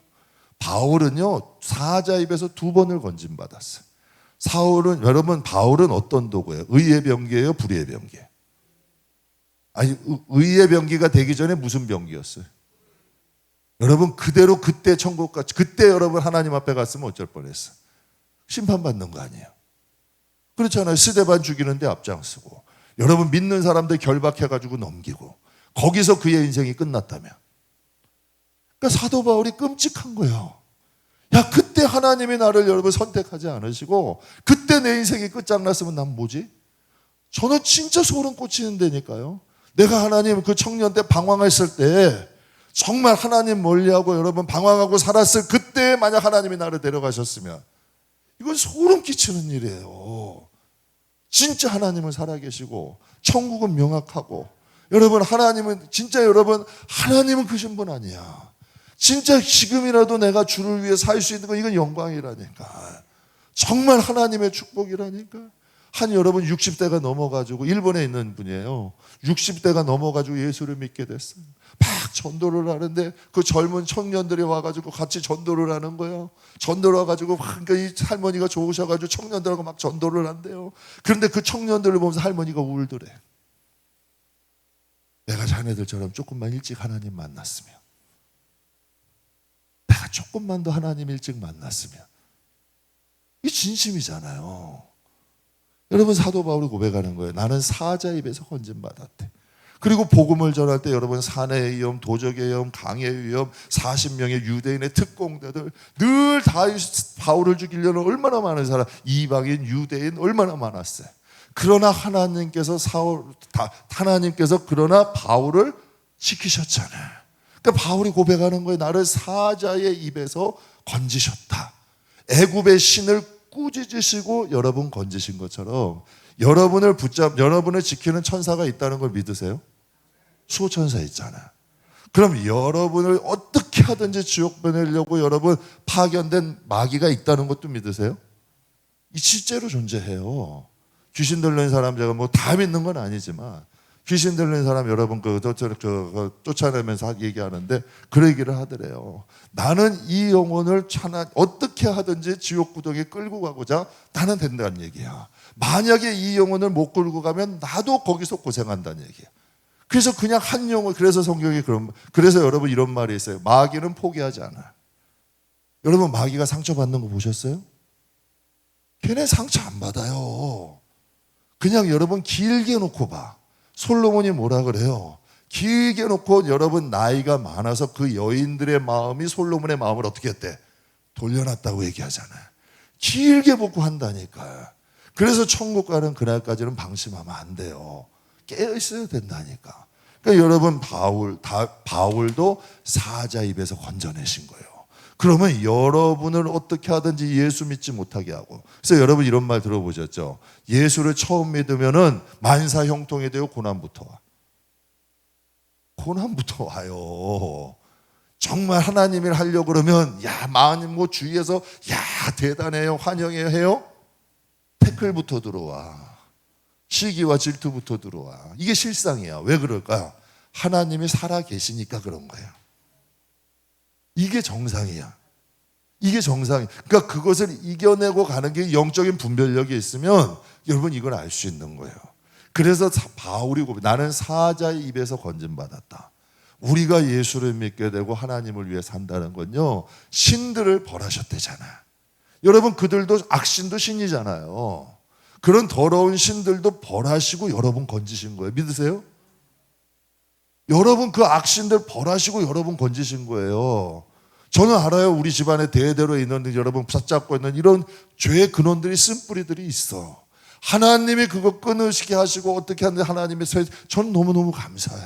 바울은요 사자 입에서 2번을 건짐 받았어요. 바울은 어떤 도구예요? 의의 병기예요? 불의의 병기예요? 아니 의의 병기가 되기 전에 무슨 병기였어요? 여러분 그대로 그때 천국같이 그때 여러분 하나님 앞에 갔으면 어쩔 뻔했어? 심판받는 거 아니에요? 그렇잖아요. 스데반 죽이는데 앞장서고 여러분 믿는 사람들 결박해가지고 넘기고 거기서 그의 인생이 끝났다며. 그러니까 사도 바울이 끔찍한 거예요. 야 그때 하나님이 나를 여러분 선택하지 않으시고 그때 내 인생이 끝장났으면 난 뭐지? 저는 진짜 소름 끼치는 데니까요. 내가 하나님 그 청년 때 방황했을 때 정말 하나님 멀리하고 여러분 방황하고 살았을 그때 만약 하나님이 나를 데려가셨으면 이건 소름 끼치는 일이에요. 진짜 하나님은 살아계시고 천국은 명확하고 여러분 하나님은 진짜 여러분 하나님은 그 신분 아니야. 진짜 지금이라도 내가 주를 위해 살 수 있는 건 이건 영광이라니까. 정말 하나님의 축복이라니까. 한 여러분 60대가 넘어가지고 일본에 있는 분이에요. 60대가 넘어가지고 예수를 믿게 됐어요. 막 전도를 하는데 그 젊은 청년들이 와가지고 같이 전도를 하는 거예요. 전도를 와가지고 막 이 할머니가 좋으셔가지고 청년들하고 막 전도를 한대요. 그런데 그 청년들을 보면서 할머니가 울더래. 내가 자네들처럼 조금만 일찍 하나님 만났으면, 내가 조금만 더 하나님 일찍 만났으면. 이게 진심이잖아요. 여러분 사도 바울이 고백하는 거예요. 나는 사자 입에서 건짐 받았대. 그리고 복음을 전할 때 여러분 산의 위험, 도적의 위험, 강의 위험, 40명의 유대인의 특공대들 늘 바울을 죽이려는 얼마나 많은 사람, 이방인, 유대인 얼마나 많았어요. 그러나 하나님께서 그러나 바울을 지키셨잖아요. 그러니까 바울이 고백하는 거예요. 나를 사자의 입에서 건지셨다. 애굽의 신을 꾸짖으시고 여러분 건지신 것처럼 여러분을 지키는 천사가 있다는 걸 믿으세요? 수호천사 있잖아요. 그럼 여러분을 어떻게 하든지 지옥 보내려고 여러분 파견된 마귀가 있다는 것도 믿으세요? 이 실제로 존재해요. 귀신 들린 사람 제가 뭐 다 믿는 건 아니지만 귀신 들린 사람 여러분 쫓아내면서 얘기하는데 그 얘기를 하더래요. 나는 이 영혼을 어떻게 하든지 지옥 구덩이에 끌고 가고자 나는 된다는 얘기야. 만약에 이 영혼을 못 끌고 가면 나도 거기서 고생한다는 얘기야. 그래서 그냥 한 영혼, 그래서 성경이 그래서 여러분 이런 말이 있어요. 마귀는 포기하지 않아. 여러분 마귀가 상처받는 거 보셨어요? 걔네 상처 안 받아요. 그냥 여러분 길게 놓고 봐. 솔로몬이 뭐라 그래요? 길게 놓고 여러분 나이가 많아서 그 여인들의 마음이 솔로몬의 마음을 어떻게 했대? 돌려놨다고 얘기하잖아요. 길게 보고 한다니까. 그래서 천국 가는 그날까지는 방심하면 안 돼요. 깨어 있어야 된다니까. 그러니까 여러분 바울도 사자 입에서 건져내신 거예요. 그러면 여러분을 어떻게 하든지 예수 믿지 못하게 하고. 그래서 여러분 이런 말 들어보셨죠? 예수를 처음 믿으면은 만사 형통이 되어 고난부터 와. 고난부터 와요. 정말 하나님을 하려고 그러면 마님 뭐 주위에서 대단해요, 환영해요 해요. 태클부터 들어와. 시기와 질투부터 들어와. 이게 실상이야. 왜 그럴까요? 하나님이 살아 계시니까 그런 거예요. 이게 정상이야. 이게 정상이야. 그러니까 그것을 이겨내고 가는 게 영적인 분별력이 있으면 여러분 이걸 알 수 있는 거예요. 그래서 바울이 나는 사자의 입에서 건짐받았다. 우리가 예수를 믿게 되고 하나님을 위해 산다는 건요, 신들을 벌하셨대잖아. 여러분 그들도 악신도 신이잖아요. 그런 더러운 신들도 벌하시고 여러분 건지신 거예요. 믿으세요? 여러분 그 악신들 벌하시고 여러분 건지신 거예요. 저는 알아요. 우리 집안에 대대로 있는 여러분 붙잡고 있는 이런 죄의 근원들이 쓴뿌리들이 있어. 하나님이 그거 끊으시게 하시고 어떻게 하는데 하나님의 저는 너무너무 감사해.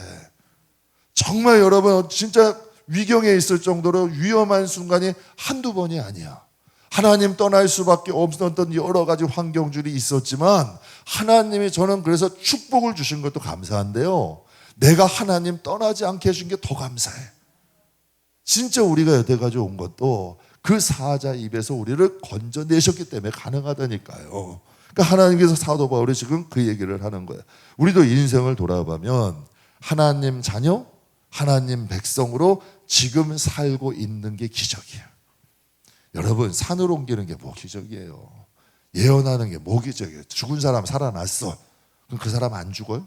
정말 여러분 진짜 위경에 있을 정도로 위험한 순간이 한두 번이 아니야. 하나님 떠날 수밖에 없었던 여러 가지 환경들이 있었지만 하나님이 저는 그래서 축복을 주신 것도 감사한데요. 내가 하나님 떠나지 않게 해준 게 더 감사해. 진짜 우리가 여태까지 온 것도 그 사자 입에서 우리를 건져내셨기 때문에 가능하다니까요. 그러니까 하나님께서 사도 바울이 지금 그 얘기를 하는 거예요. 우리도 인생을 돌아보면 하나님 자녀, 하나님 백성으로 지금 살고 있는 게 기적이에요. 여러분 산을 옮기는 게 뭐 기적이에요. 예언하는 게 뭐 기적이에요. 죽은 사람 살아났어. 그럼 그 사람 안 죽어요?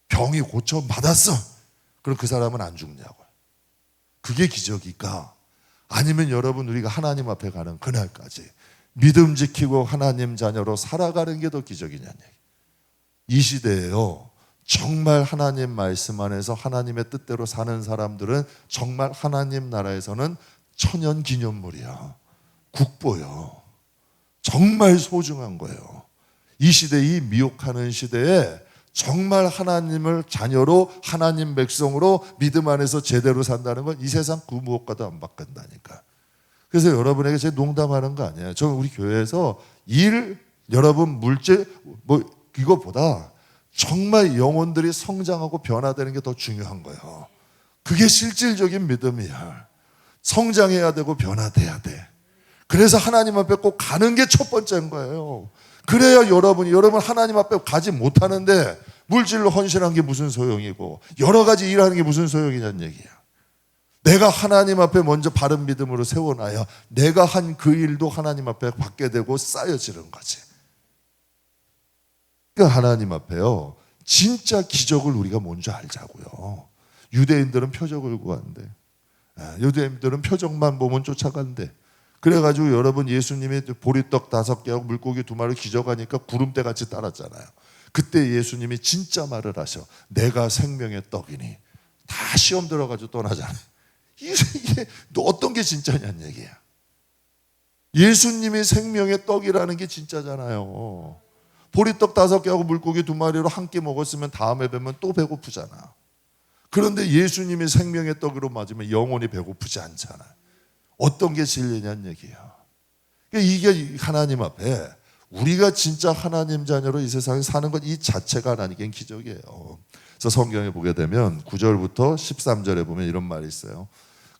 병이 고쳐받았어. 그럼 그 사람은 안 죽냐고요. 그게 기적일까? 아니면 여러분 우리가 하나님 앞에 가는 그날까지 믿음 지키고 하나님 자녀로 살아가는 게 더 기적이냐는 얘기. 이 시대에요, 정말 하나님 말씀 안에서 하나님의 뜻대로 사는 사람들은 정말 하나님 나라에서는 천연 기념물이야. 국보요. 정말 소중한 거예요. 이 시대, 이 미혹하는 시대에 정말 하나님을 자녀로 하나님 백성으로 믿음 안에서 제대로 산다는 건 이 세상 그 무엇과도 안 바꾼다니까. 그래서 여러분에게 제가 농담하는 거 아니에요. 저는 우리 교회에서 여러분 물질 이거보다 정말 영혼들이 성장하고 변화되는 게 더 중요한 거예요. 그게 실질적인 믿음이야. 성장해야 되고 변화돼야 돼. 그래서 하나님 앞에 꼭 가는 게 첫 번째인 거예요. 그래야 여러분 하나님 앞에 가지 못하는데 물질로 헌신한 게 무슨 소용이고 여러 가지 일하는 게 무슨 소용이냐는 얘기야. 내가 하나님 앞에 먼저 바른 믿음으로 세워놔야 내가 한 그 일도 하나님 앞에 받게 되고 쌓여지는 거지. 그러니까 하나님 앞에요, 진짜 기적을 우리가 뭔지 알자고요. 유대인들은 표적을 구한대. 유대인들은 표적만 보면 쫓아간대. 그래가지고 여러분 예수님이 보리떡 5개하고 물고기 2마리 기적하니까 구름대 같이 따랐잖아요. 그때 예수님이 진짜 말을 하셔. 내가 생명의 떡이니. 다 시험 들어가지고 떠나잖아요. 이게 어떤 게 진짜냐는 얘기야. 예수님이 생명의 떡이라는 게 진짜잖아요. 보리떡 5개하고 물고기 2마리로 한 끼 먹었으면 다음에 뵈면 또 배고프잖아. 그런데 예수님이 생명의 떡으로 맞으면 영원히 배고프지 않잖아. 어떤 게 진리냐는 얘기야. 이게 하나님 앞에 우리가 진짜 하나님 자녀로 이 세상에 사는 것 이 자체가 하나님께는 기적이에요. 그래서 성경에 보게 되면 9절부터 13절에 보면 이런 말이 있어요.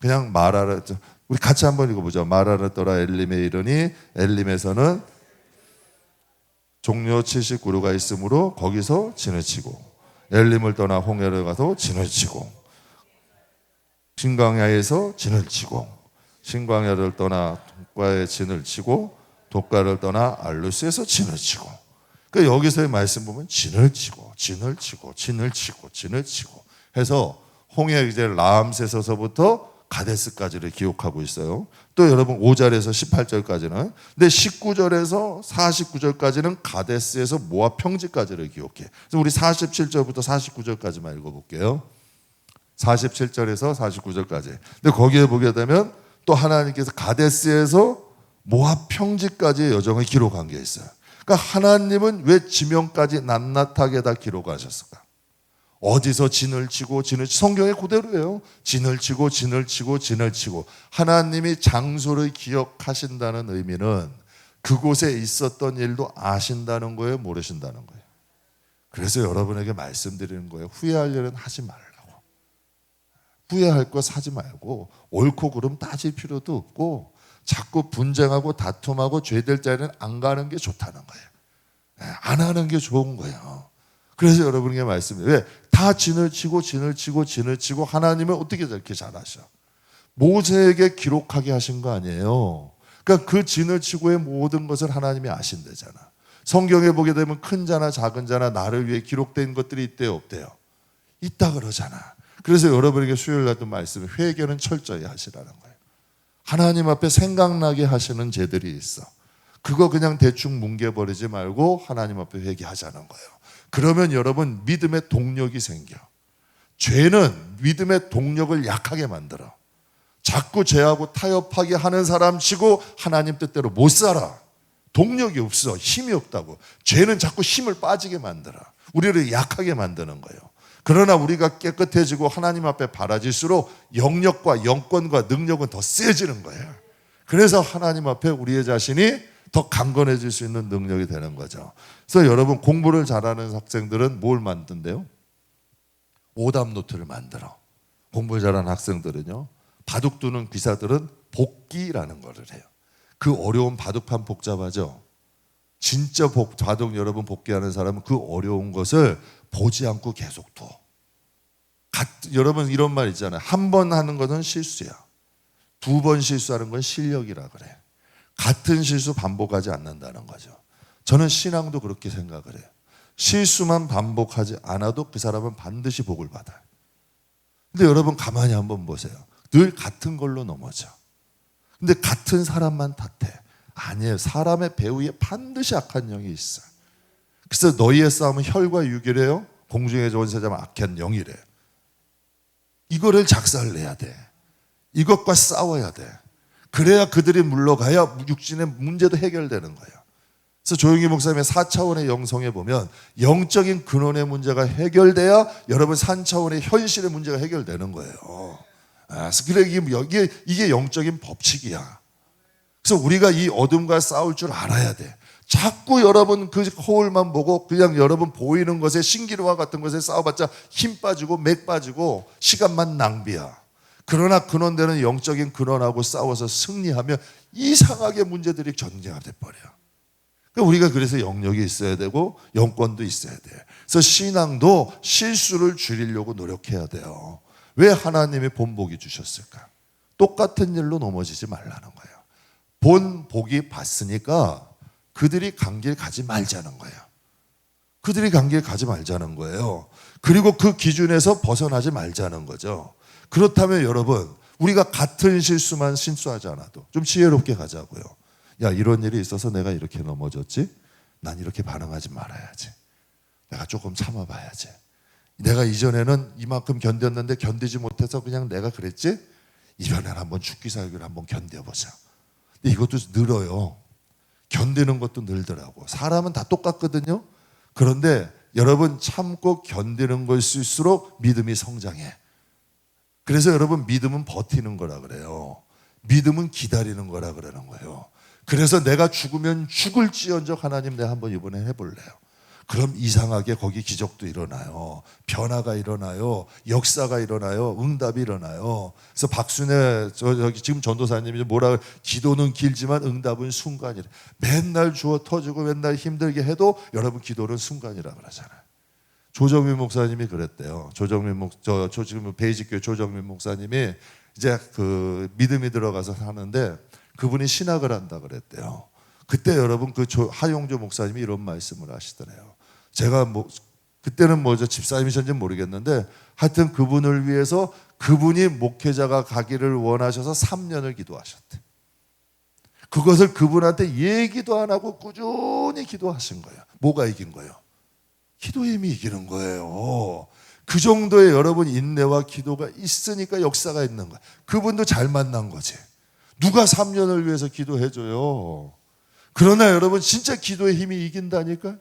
그냥 말하라. 우리 같이 한번 읽어보죠. 말하라 떠라 엘림에 이르니 엘림에서는 종려 79루가 있으므로 거기서 진을 치고 엘림을 떠나 홍해를 가서 진을 치고 신광야에서 진을 치고 신광야를 떠나 독가에 진을 치고 독가를 떠나 알루스에서 진을 치고. 그러니까 여기서의 말씀 보면 진을 치고 진을 치고 진을 치고 진을 치고 해서 홍해 이제 라암세서서부터 가데스까지를 기록하고 있어요. 또 여러분 5절에서 18절까지는, 근데 19절에서 49절까지는 가데스에서 모압 평지까지를 기록해. 그래서 우리 47절부터 49절까지만 읽어볼게요. 47절에서 49절까지. 근데 거기에 보게 되면 또 하나님께서 가데스에서 모압 평지까지의 여정을 기록한 게 있어요. 그러니까 하나님은 왜 지명까지 낱낱하게 다 기록하셨을까? 어디서 진을 치고 진을 치고, 성경의 그대로예요. 진을 치고 진을 치고 진을 치고. 하나님이 장소를 기억하신다는 의미는 그곳에 있었던 일도 아신다는 거예요, 모르신다는 거예요. 그래서 여러분에게 말씀드리는 거예요. 후회할 일은 하지 말라고. 후회할 것 하지 말고 옳고 그름 따질 필요도 없고 자꾸 분쟁하고 다툼하고 죄될 자리는 안 가는 게 좋다는 거예요. 안 하는 게 좋은 거예요. 그래서 여러분에게 말씀드려요. 왜? 다 진을 치고 진을 치고 진을 치고 하나님은 어떻게 저렇게 잘하셔? 모세에게 기록하게 하신 거 아니에요. 그러니까 그 진을 치고의 모든 것을 하나님이 아신대잖아. 성경에 보게 되면 큰 자나 작은 자나 나를 위해 기록된 것들이 있대요, 없대요? 있다 그러잖아. 그래서 여러분에게 수요일 날도 말씀을 회개는 철저히 하시라는 거예요. 하나님 앞에 생각나게 하시는 죄들이 있어. 그거 그냥 대충 뭉개버리지 말고 하나님 앞에 회개하자는 거예요. 그러면 여러분 믿음의 동력이 생겨. 죄는 믿음의 동력을 약하게 만들어. 자꾸 죄하고 타협하게 하는 사람 치고 하나님 뜻대로 못 살아. 동력이 없어. 힘이 없다고. 죄는 자꾸 힘을 빠지게 만들어. 우리를 약하게 만드는 거예요. 그러나 우리가 깨끗해지고 하나님 앞에 바라질수록 영역과 영권과 능력은 더 세지는 거예요. 그래서 하나님 앞에 우리의 자신이 더 강건해질 수 있는 능력이 되는 거죠. 그래서 여러분 공부를 잘하는 학생들은 뭘 만든대요? 오답노트를 만들어. 공부를 잘하는 학생들은요. 바둑 두는 귀사들은 복기라는 거를 해요. 그 어려운 바둑판 복잡하죠. 진짜 바둑 여러분 복기하는 사람은 그 어려운 것을 보지 않고 계속 둬. 여러분 이런 말 있잖아요. 한 번 하는 것은 실수야. 2번 실수하는 건 실력이라 그래. 같은 실수 반복하지 않는다는 거죠. 저는 신앙도 그렇게 생각을 해요. 실수만 반복하지 않아도 그 사람은 반드시 복을 받아요. 근데 여러분 가만히 한번 보세요. 늘 같은 걸로 넘어져. 근데 같은 사람만 탓해. 아니에요. 사람의 배후에 반드시 악한 영이 있어요. 그래서 너희의 싸움은 혈과 육이래요. 공중의 전세자만 악한 영이래요. 이거를 작살내야 돼. 이것과 싸워야 돼. 그래야 그들이 물러가야 육신의 문제도 해결되는 거예요. 그래서 조용희 목사님의 4차원의 영성에 보면 영적인 근원의 문제가 해결돼야 여러분 3차원의 현실의 문제가 해결되는 거예요. 그래 이게 영적인 법칙이야. 그래서 우리가 이 어둠과 싸울 줄 알아야 돼. 자꾸 여러분 그 거울만 보고 그냥 여러분 보이는 것에 신기루와 같은 것에 싸워봤자 힘 빠지고 맥 빠지고 시간만 낭비야. 그러나 근원되는 영적인 근원하고 싸워서 승리하면 이상하게 문제들이 전개가 돼버려. 우리가 그래서 영역이 있어야 되고 영권도 있어야 돼. 그래서 신앙도 실수를 줄이려고 노력해야 돼요. 왜 하나님이 본복이 주셨을까? 똑같은 일로 넘어지지 말라는 거예요. 본 복이 봤으니까 그들이 간 길 가지 말자는 거예요. 그들이 간 길 가지 말자는 거예요. 그리고 그 기준에서 벗어나지 말자는 거죠. 그렇다면 여러분 우리가 같은 실수만 실수하지 않아도 좀 지혜롭게 가자고요. 야, 이런 일이 있어서 내가 이렇게 넘어졌지? 난 이렇게 반응하지 말아야지. 내가 조금 참아봐야지. 내가 이전에는 이만큼 견뎠는데 견디지 못해서 그냥 내가 그랬지? 이번에는 한번 죽기 살기를 한번 견뎌보자. 근데 이것도 늘어요. 견디는 것도 늘더라고. 사람은 다 똑같거든요. 그런데 여러분 참고 견디는 것일수록 믿음이 성장해. 그래서 여러분 믿음은 버티는 거라 그래요. 믿음은 기다리는 거라 그러는 거예요. 그래서 내가 죽으면 죽을지언정 하나님 내가 한번 이번에 해볼래요. 그럼 이상하게 거기 기적도 일어나요. 변화가 일어나요. 역사가 일어나요. 응답이 일어나요. 그래서 박순애 저기 지금 전도사님이 뭐라 기도는 길지만 응답은 순간이래. 맨날 주워 터지고 맨날 힘들게 해도 여러분 기도는 순간이라 그러잖아요. 조정민 목사님이 그랬대요. 지금 베이직교회 조정민 목사님이 이제 그 믿음이 들어가서 사는데 그분이 신학을 한다 그랬대요. 그때 여러분 그 하용조 목사님이 이런 말씀을 하시더래요. 제가 그때는 집사님이셨는지 모르겠는데 하여튼 그분을 위해서 그분이 목회자가 가기를 원하셔서 3년을 기도하셨대. 그것을 그분한테 얘기도 안 하고 꾸준히 기도하신 거예요. 뭐가 이긴 거예요? 기도의 힘이 이기는 거예요. 그 정도의 여러분 인내와 기도가 있으니까 역사가 있는 거예요. 그분도 잘 만난 거지. 누가 3년을 위해서 기도해줘요. 그러나 여러분 진짜 기도의 힘이 이긴다니까.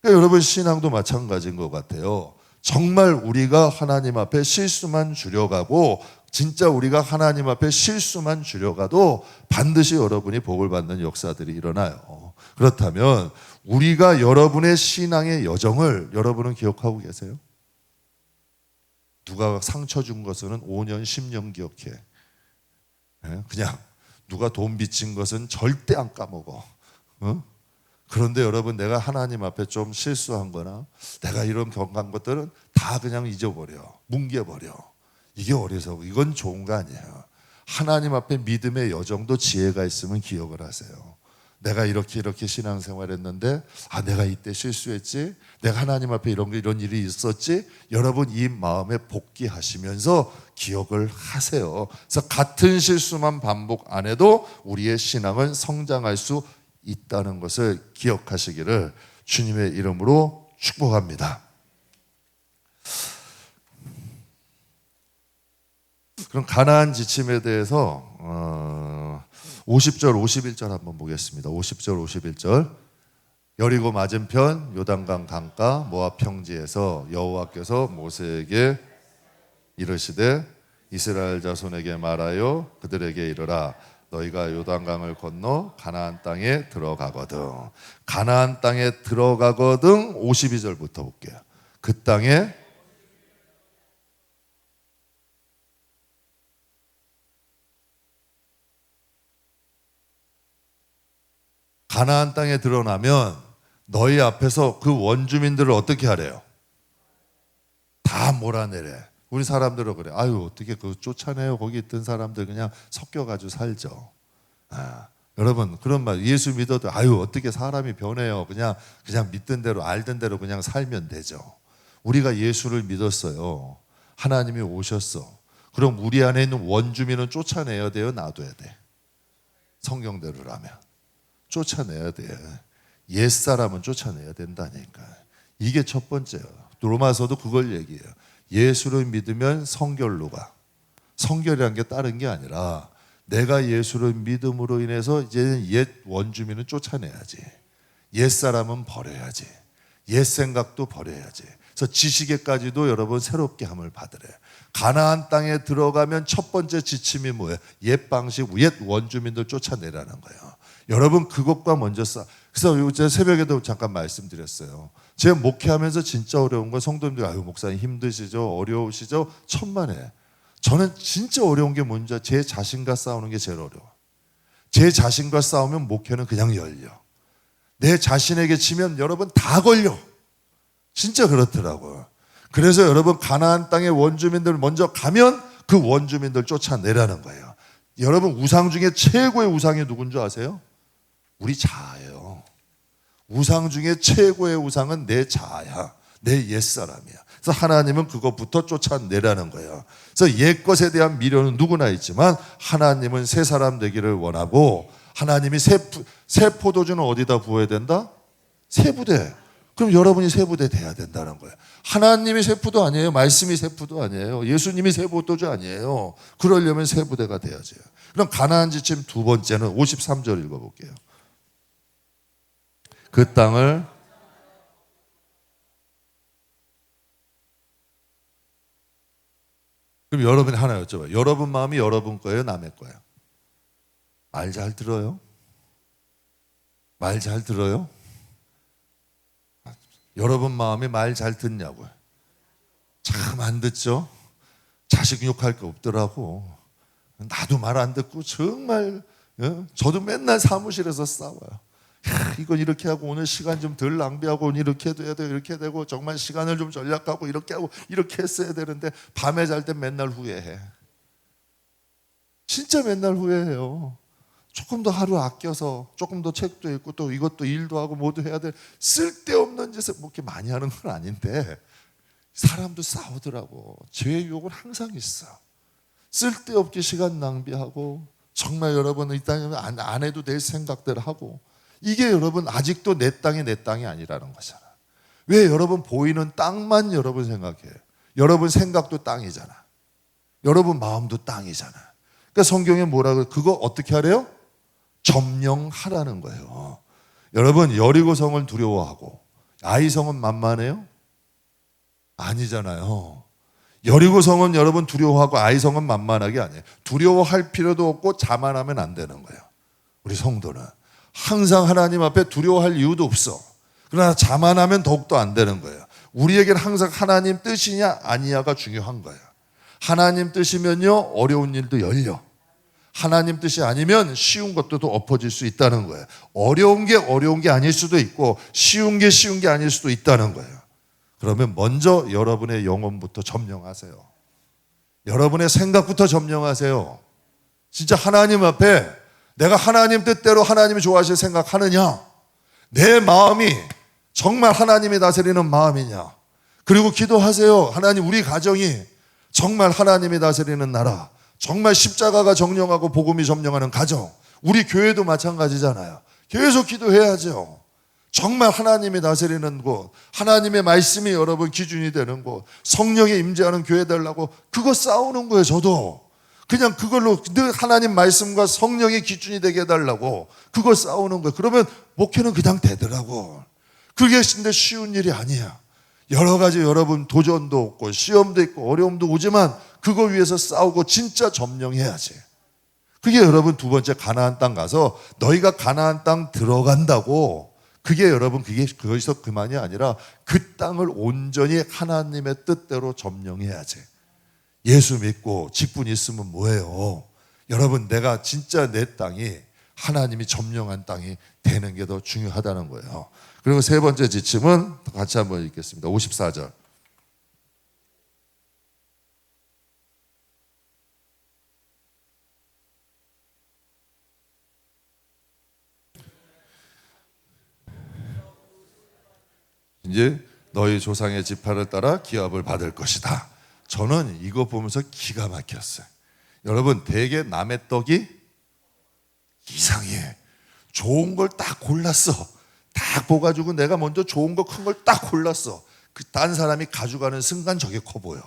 그러니까 여러분 신앙도 마찬가지인 것 같아요. 정말 우리가 하나님 앞에 실수만 줄여가고 진짜 우리가 하나님 앞에 실수만 줄여가도 반드시 여러분이 복을 받는 역사들이 일어나요. 그렇다면 우리가 여러분의 신앙의 여정을 여러분은 기억하고 계세요? 누가 상처 준 것은 5년, 10년 기억해. 그냥 누가 돈 빚진 것은 절대 안 까먹어. 그런데 여러분 내가 하나님 앞에 좀 실수한 거나 내가 이런 경험한 것들은 다 그냥 잊어버려. 뭉개버려. 이게 어리석고 이건 좋은 거 아니에요. 하나님 앞에 믿음의 여정도 지혜가 있으면 기억을 하세요. 내가 이렇게 신앙생활 했는데 내가 이때 실수했지. 내가 하나님 앞에 이런 일이 있었지. 여러분 이 마음에 복귀하시면서 기억을 하세요. 그래서 같은 실수만 반복 안 해도 우리의 신앙은 성장할 수 있다는 것을 기억하시기를 주님의 이름으로 축복합니다. 그럼 가나안 지침에 대해서 50절 51절 한번 보겠습니다. 50절 51절 여리고 맞은편 요단강 강가 모압 평지에서 여호와께서 모세에게 이르시되 이스라엘 자손에게 말하여 그들에게 이르라 너희가 요단강을 건너 가나안 땅에 들어가거든. 가나안 땅에 들어가거든. 52절부터 볼게요. 그 땅에 가나안 땅에 드러나면 너희 앞에서 그 원주민들을 어떻게 하래요? 다 몰아내래. 우리 사람들은 그래. 아유 어떻게 그 쫓아내요. 거기 있던 사람들 그냥 섞여가지고 살죠. 여러분 그런 말 예수 믿어도 아유 어떻게 사람이 변해요. 그냥 믿던 대로 알던 대로 그냥 살면 되죠. 우리가 예수를 믿었어요. 하나님이 오셨어. 그럼 우리 안에 있는 원주민은 쫓아내야 돼요. 놔둬야 돼. 성경대로라면 쫓아내야 돼. 옛사람은 쫓아내야 된다니까. 이게 첫 번째예요. 로마서도 그걸 얘기해요. 예수를 믿으면 성결로가. 성결이라는 게 다른 게 아니라 내가 예수를 믿음으로 인해서 이제는 옛 원주민은 쫓아내야지. 옛사람은 버려야지. 옛 생각도 버려야지. 그래서 지식에까지도 여러분 새롭게 함을 받으래. 가나안 땅에 들어가면 첫 번째 지침이 뭐예요? 옛 방식, 옛 원주민들 쫓아내라는 거예요. 여러분 그것과 먼저 그래서 제가 새벽에도 잠깐 말씀드렸어요. 제가 목회하면서 진짜 어려운 건 성도님들 아유 목사님 힘드시죠? 어려우시죠? 천만에. 저는 진짜 어려운 게 뭔지 제 자신과 싸우는 게 제일 어려워. 제 자신과 싸우면 목회는 그냥 열려. 내 자신에게 치면 여러분 다 걸려. 진짜 그렇더라고요. 그래서 여러분 가나안 땅의 원주민들 먼저 가면 그 원주민들 쫓아내라는 거예요. 여러분 우상 중에 최고의 우상이 누군 줄 아세요? 우리 자아예요. 우상 중에 최고의 우상은 내 자아야. 내 옛사람이야. 그래서 하나님은 그것부터 쫓아내라는 거예요. 그래서 옛것에 대한 미련은 누구나 있지만 하나님은 새 사람 되기를 원하고 하나님이 새 포도주는 어디다 부어야 된다? 새 부대. 그럼 여러분이 세부대 돼야 된다는 거예요. 하나님이 세부도 아니에요. 말씀이 세부도 아니에요. 예수님이 세부도주 아니에요. 그러려면 세부대가 돼야죠. 그럼 가나안 지침 두 번째는 53절 읽어볼게요. 그 땅을 그럼 여러분이 하나 여쭤봐요. 여러분 마음이 여러분 거예요? 남의 거예요? 말 잘 들어요? 말 잘 들어요? 여러분 마음이 말 잘 듣냐고요? 참 안 듣죠? 자식 욕할 게 없더라고. 나도 말 안 듣고 정말 저도 맨날 사무실에서 싸워요. 야, 이건 이렇게 하고 오늘 시간 좀 덜 낭비하고 오늘 이렇게 해도 이렇게 되고 정말 시간을 좀 전략하고 이렇게 하고 이렇게 했어야 되는데 밤에 잘 때 맨날 후회해. 진짜 맨날 후회해요. 조금 더 하루 아껴서 조금 더 책도 읽고 또 이것도 일도 하고 뭐도 해야 돼. 쓸데없는 짓을 뭐 이렇게 많이 하는 건 아닌데 사람도 싸우더라고. 죄의 유혹은 항상 있어. 쓸데없게 시간 낭비하고 정말 여러분 이 땅에 안 해도 될 생각들을 하고 이게 여러분 아직도 내 땅이 아니라는 거잖아. 왜 여러분 보이는 땅만 여러분 생각해요? 여러분 생각도 땅이잖아. 여러분 마음도 땅이잖아. 그러니까 성경에 뭐라고 그거 어떻게 하래요? 점령하라는 거예요. 여러분 여리고성을 두려워하고 아이성은 만만해요? 아니잖아요. 여리고성은 여러분 두려워하고 아이성은 만만하게 아니에요. 두려워할 필요도 없고 자만하면 안 되는 거예요. 우리 성도는 항상 하나님 앞에 두려워할 이유도 없어. 그러나 자만하면 더욱더 안 되는 거예요. 우리에게는 항상 하나님 뜻이냐 아니냐가 중요한 거예요. 하나님 뜻이면요 어려운 일도 열려. 하나님 뜻이 아니면 쉬운 것도 엎어질 수 있다는 거예요. 어려운 게 아닐 수도 있고 쉬운 게 아닐 수도 있다는 거예요. 그러면 먼저 여러분의 영혼부터 점령하세요. 여러분의 생각부터 점령하세요. 진짜 하나님 앞에 내가 하나님 뜻대로 하나님이 좋아하실 생각하느냐? 내 마음이 정말 하나님이 다스리는 마음이냐? 그리고 기도하세요. 하나님 우리 가정이 정말 하나님이 다스리는 나라, 정말 십자가가 정령하고 복음이 점령하는 가정, 우리 교회도 마찬가지잖아요. 계속 기도해야죠. 정말 하나님이 다스리는 곳, 하나님의 말씀이 여러분 기준이 되는 곳, 성령이 임재하는 교회 되려고 그거 싸우는 거예요. 저도 그냥 그걸로 늘 하나님 말씀과 성령이 기준이 되게 해달라고 그거 싸우는 거예요. 그러면 목회는 그냥 되더라고. 그게 근데 쉬운 일이 아니야. 여러 가지 여러분 도전도 없고 시험도 있고 어려움도 오지만 그거 위해서 싸우고 진짜 점령해야지. 그게 여러분 두 번째 가나안 땅 가서 너희가 가나안 땅 들어간다고 그게 여러분 그게 거기서 그만이 아니라 그 땅을 온전히 하나님의 뜻대로 점령해야지. 예수 믿고 직분 있으면 뭐예요? 여러분 내가 진짜 내 땅이 하나님이 점령한 땅이 되는 게 더 중요하다는 거예요. 그리고 세 번째 지침은 같이 한번 읽겠습니다. 54절. 이제 너희 조상의 지파를 따라 기업을 받을 것이다. 저는 이거 보면서 기가 막혔어요. 여러분 대개 남의 떡이 이상해. 좋은 걸 딱 골랐어. 딱 보가지고 내가 먼저 좋은 거 큰 걸 딱 골랐어. 그 딴 사람이 가져가는 순간 저게 커 보여.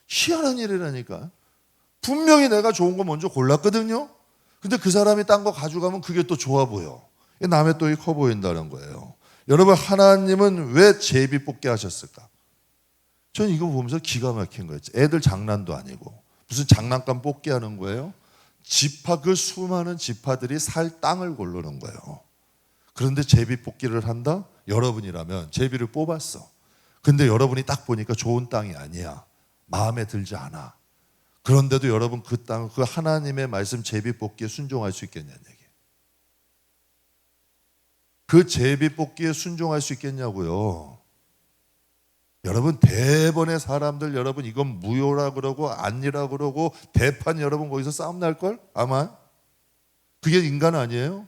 희한한 일이라니까. 분명히 내가 좋은 거 먼저 골랐거든요. 근데 그 사람이 딴 거 가져가면 그게 또 좋아 보여. 남의 떡이 커 보인다는 거예요. 여러분 하나님은 왜 제비 뽑게 하셨을까? 저는 이거 보면서 기가 막힌 거예요. 애들 장난도 아니고 무슨 장난감 뽑게 하는 거예요? 지파 그 수많은 지파들이 살 땅을 고르는 거예요. 그런데 제비 뽑기를 한다? 여러분이라면 제비를 뽑았어. 근데 여러분이 딱 보니까 좋은 땅이 아니야. 마음에 들지 않아. 그런데도 여러분 그 땅, 그 하나님의 말씀 제비 뽑기에 순종할 수 있겠냐는 얘기예요. 그 제비 뽑기에 순종할 수 있겠냐고요. 여러분 대번의 사람들 여러분 이건 무효라 그러고 아니라 그러고 대판 여러분 거기서 싸움 날걸? 아마 그게 인간 아니에요?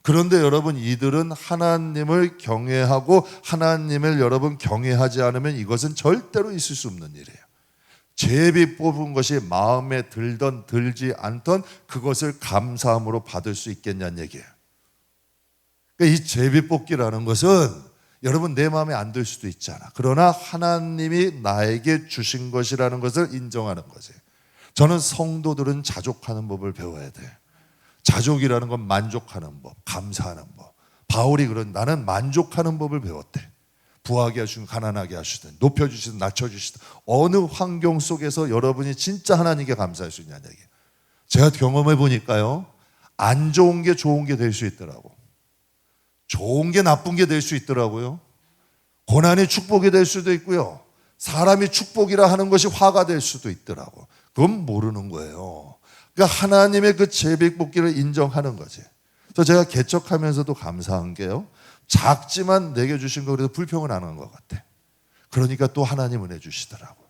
그런데 여러분 이들은 하나님을 경외하고 하나님을 여러분 경외하지 않으면 이것은 절대로 있을 수 없는 일이에요. 제비 뽑은 것이 마음에 들던 들지 않던 그것을 감사함으로 받을 수 있겠냐는 얘기예요. 그러니까 이 제비 뽑기라는 것은 여러분 내 마음에 안 들 수도 있잖아. 그러나 하나님이 나에게 주신 것이라는 것을 인정하는 거지. 저는 성도들은 자족하는 법을 배워야 돼. 자족이라는 건 만족하는 법, 감사하는 법. 바울이 그런 나는 만족하는 법을 배웠대. 부하게 하시든 가난하게 하시든 높여주시든 낮춰주시든 어느 환경 속에서 여러분이 진짜 하나님께 감사할 수 있냐는 얘기예요. 제가 경험해 보니까요, 안 좋은 게 좋은 게 될 수 있더라고. 좋은 게 나쁜 게 될 수 있더라고요. 고난이 축복이 될 수도 있고요, 사람이 축복이라 하는 것이 화가 될 수도 있더라고. 그건 모르는 거예요. 그러니까 하나님의 그 재백복기를 인정하는 거지. 그래서 제가 개척하면서도 감사한 게요, 작지만 내게 주신 거 그래도 불평은 안 한 것 같아. 그러니까 또 하나님 은혜 주시더라고요.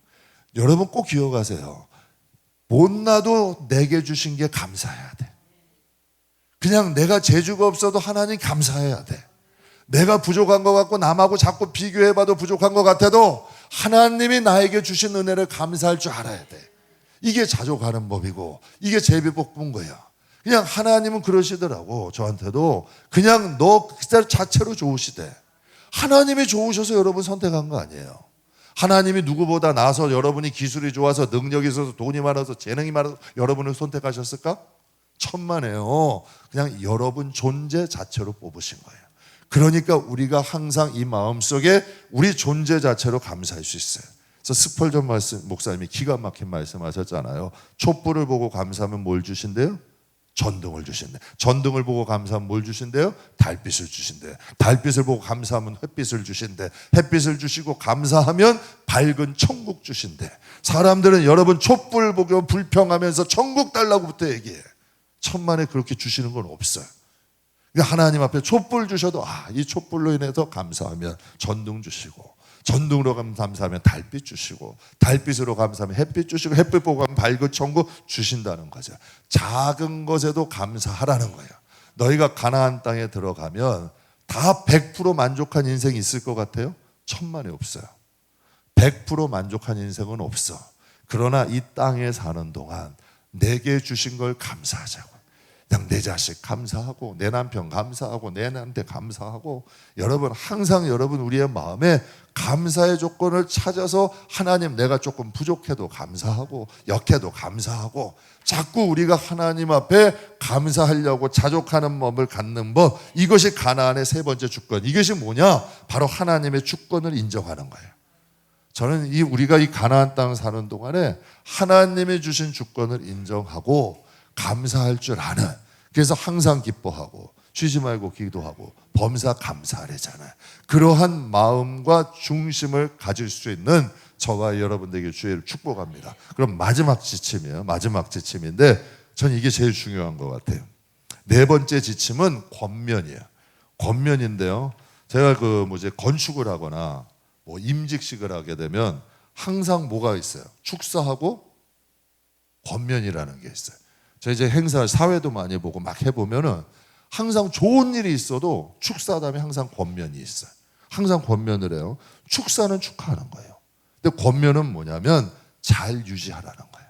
여러분 꼭 기억하세요. 못나도 내게 주신 게 감사해야 돼. 그냥 내가 재주가 없어도 하나님 감사해야 돼. 내가 부족한 것 같고 남하고 자꾸 비교해봐도 부족한 것 같아도 하나님이 나에게 주신 은혜를 감사할 줄 알아야 돼. 이게 자족하는 법이고 이게 재배복분 거야. 그냥 하나님은 그러시더라고. 저한테도 그냥 너 자체로 좋으시대. 하나님이 좋으셔서 여러분 선택한 거 아니에요. 하나님이 누구보다 나서 여러분이 기술이 좋아서 능력이 있어서 돈이 많아서 재능이 많아서 여러분을 선택하셨을까? 천만에요. 그냥 여러분 존재 자체로 뽑으신 거예요. 그러니까 우리가 항상 이 마음속에 우리 존재 자체로 감사할 수 있어요. 그래서 스펄전 목사님이 기가 막힌 말씀하셨잖아요. 촛불을 보고 감사하면 뭘 주신대요? 전등을 주신대. 전등을 보고 감사하면 뭘 주신대요? 달빛을 주신대. 달빛을 보고 감사하면 햇빛을 주신대. 햇빛을 주시고 감사하면 밝은 천국 주신대. 사람들은 여러분 촛불 보고 불평하면서 천국 달라고부터 얘기해. 천만에 그렇게 주시는 건 없어요. 그러니까 하나님 앞에 촛불 주셔도 이 촛불로 인해서 감사하면 전등 주시고, 전등으로 감사하면 달빛 주시고, 달빛으로 감사하면 햇빛 주시고, 햇빛 보고 가면 밝은 천국 주신다는 거죠. 작은 것에도 감사하라는 거예요. 너희가 가나안 땅에 들어가면 다 100% 만족한 인생이 있을 것 같아요? 천만에 없어요. 100% 만족한 인생은 없어. 그러나 이 땅에 사는 동안 내게 주신 걸 감사하자고. 그냥 내 자식 감사하고, 내 남편 감사하고, 내 애한테 감사하고, 여러분 항상 여러분 우리의 마음에 감사의 조건을 찾아서 하나님 내가 조금 부족해도 감사하고 역해도 감사하고, 자꾸 우리가 하나님 앞에 감사하려고 자족하는 법을 갖는 법, 이것이 가나안의 세 번째 주권. 이것이 뭐냐? 바로 하나님의 주권을 인정하는 거예요. 저는 우리가 이 가나안 땅 사는 동안에 하나님이 주신 주권을 인정하고 감사할 줄 아는, 그래서 항상 기뻐하고 쉬지 말고 기도하고 범사 감사하래잖아요. 그러한 마음과 중심을 가질 수 있는 저와 여러분들에게 주의를 축복합니다. 그럼 마지막 지침이에요. 마지막 지침인데 전 이게 제일 중요한 것 같아요. 네 번째 지침은 권면이에요. 권면인데요, 제가 건축을 하거나 임직식을 하게 되면 항상 뭐가 있어요? 축사하고 권면이라는 게 있어요. 저 이제 행사, 사회도 많이 보고 막 해보면은 항상 좋은 일이 있어도 축사 다음에 항상 권면이 있어요. 항상 권면을 해요. 축사는 축하하는 거예요. 근데 권면은 뭐냐면 잘 유지하라는 거예요.